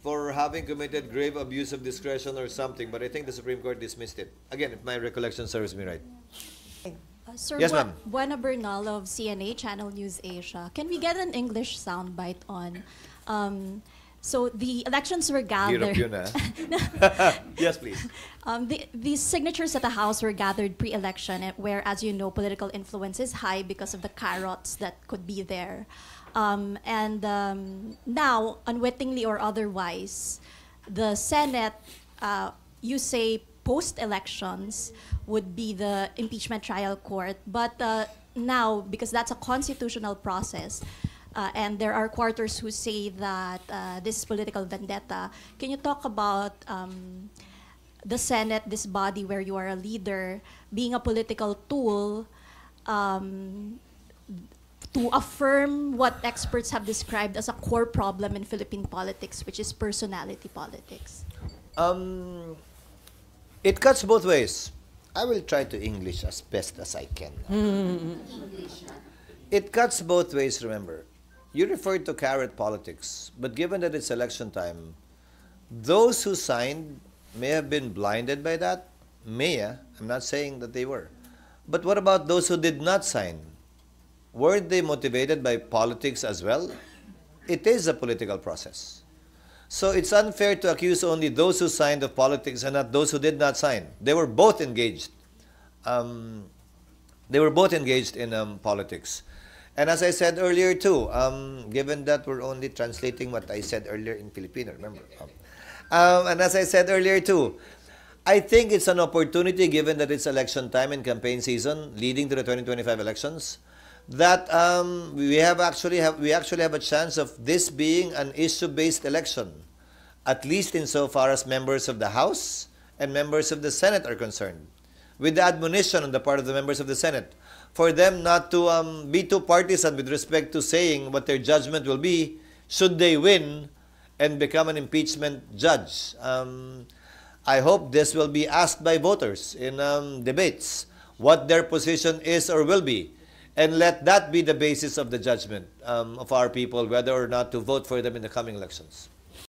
For having committed grave abuse of discretion or something, but I think the Supreme Court dismissed it. Again, if my recollection serves me right. Sir, Yes, ma'am. Buena Bernal of CNA Channel News Asia. Can we get an English soundbite on? So the elections were gathered. Hirap yun, ha? Yes, please. The signatures at the House were gathered pre-election, where, as you know, political influence is high because of the carrots that could be there. Now, unwittingly or otherwise, the Senate, you say post-elections would be the impeachment trial court, but now, because that's a constitutional process, and there are quarters who say that this is political vendetta, can you talk about the Senate, this body where you are a leader, being a political tool to affirm what experts have described as a core problem in Philippine politics, which is personality politics? It cuts both ways. I will try to English as best as I can. It cuts both ways, remember. You referred to carrot politics, but given that it's election time, those who signed may have been blinded by that. I'm not saying that they were. But what about those who did not sign? Weren't they motivated by politics as well? It is a political process. So it's unfair to accuse only those who signed of politics and not those who did not sign. They were both engaged. In politics. And as I said earlier too, given that we're only translating what I said earlier in Filipino, remember? And as I said earlier too, I think it's an opportunity, given that it's election time and campaign season leading to the 2025 elections, that we actually have a chance of this being an issue-based election, at least insofar as members of the House and members of the Senate are concerned, with the admonition on the part of the members of the Senate, for them not to be too partisan with respect to saying what their judgment will be should they win and become an impeachment judge. I hope this will be asked by voters in debates, what their position is or will be, and let that be the basis of the judgment of our people, whether or not to vote for them in the coming elections.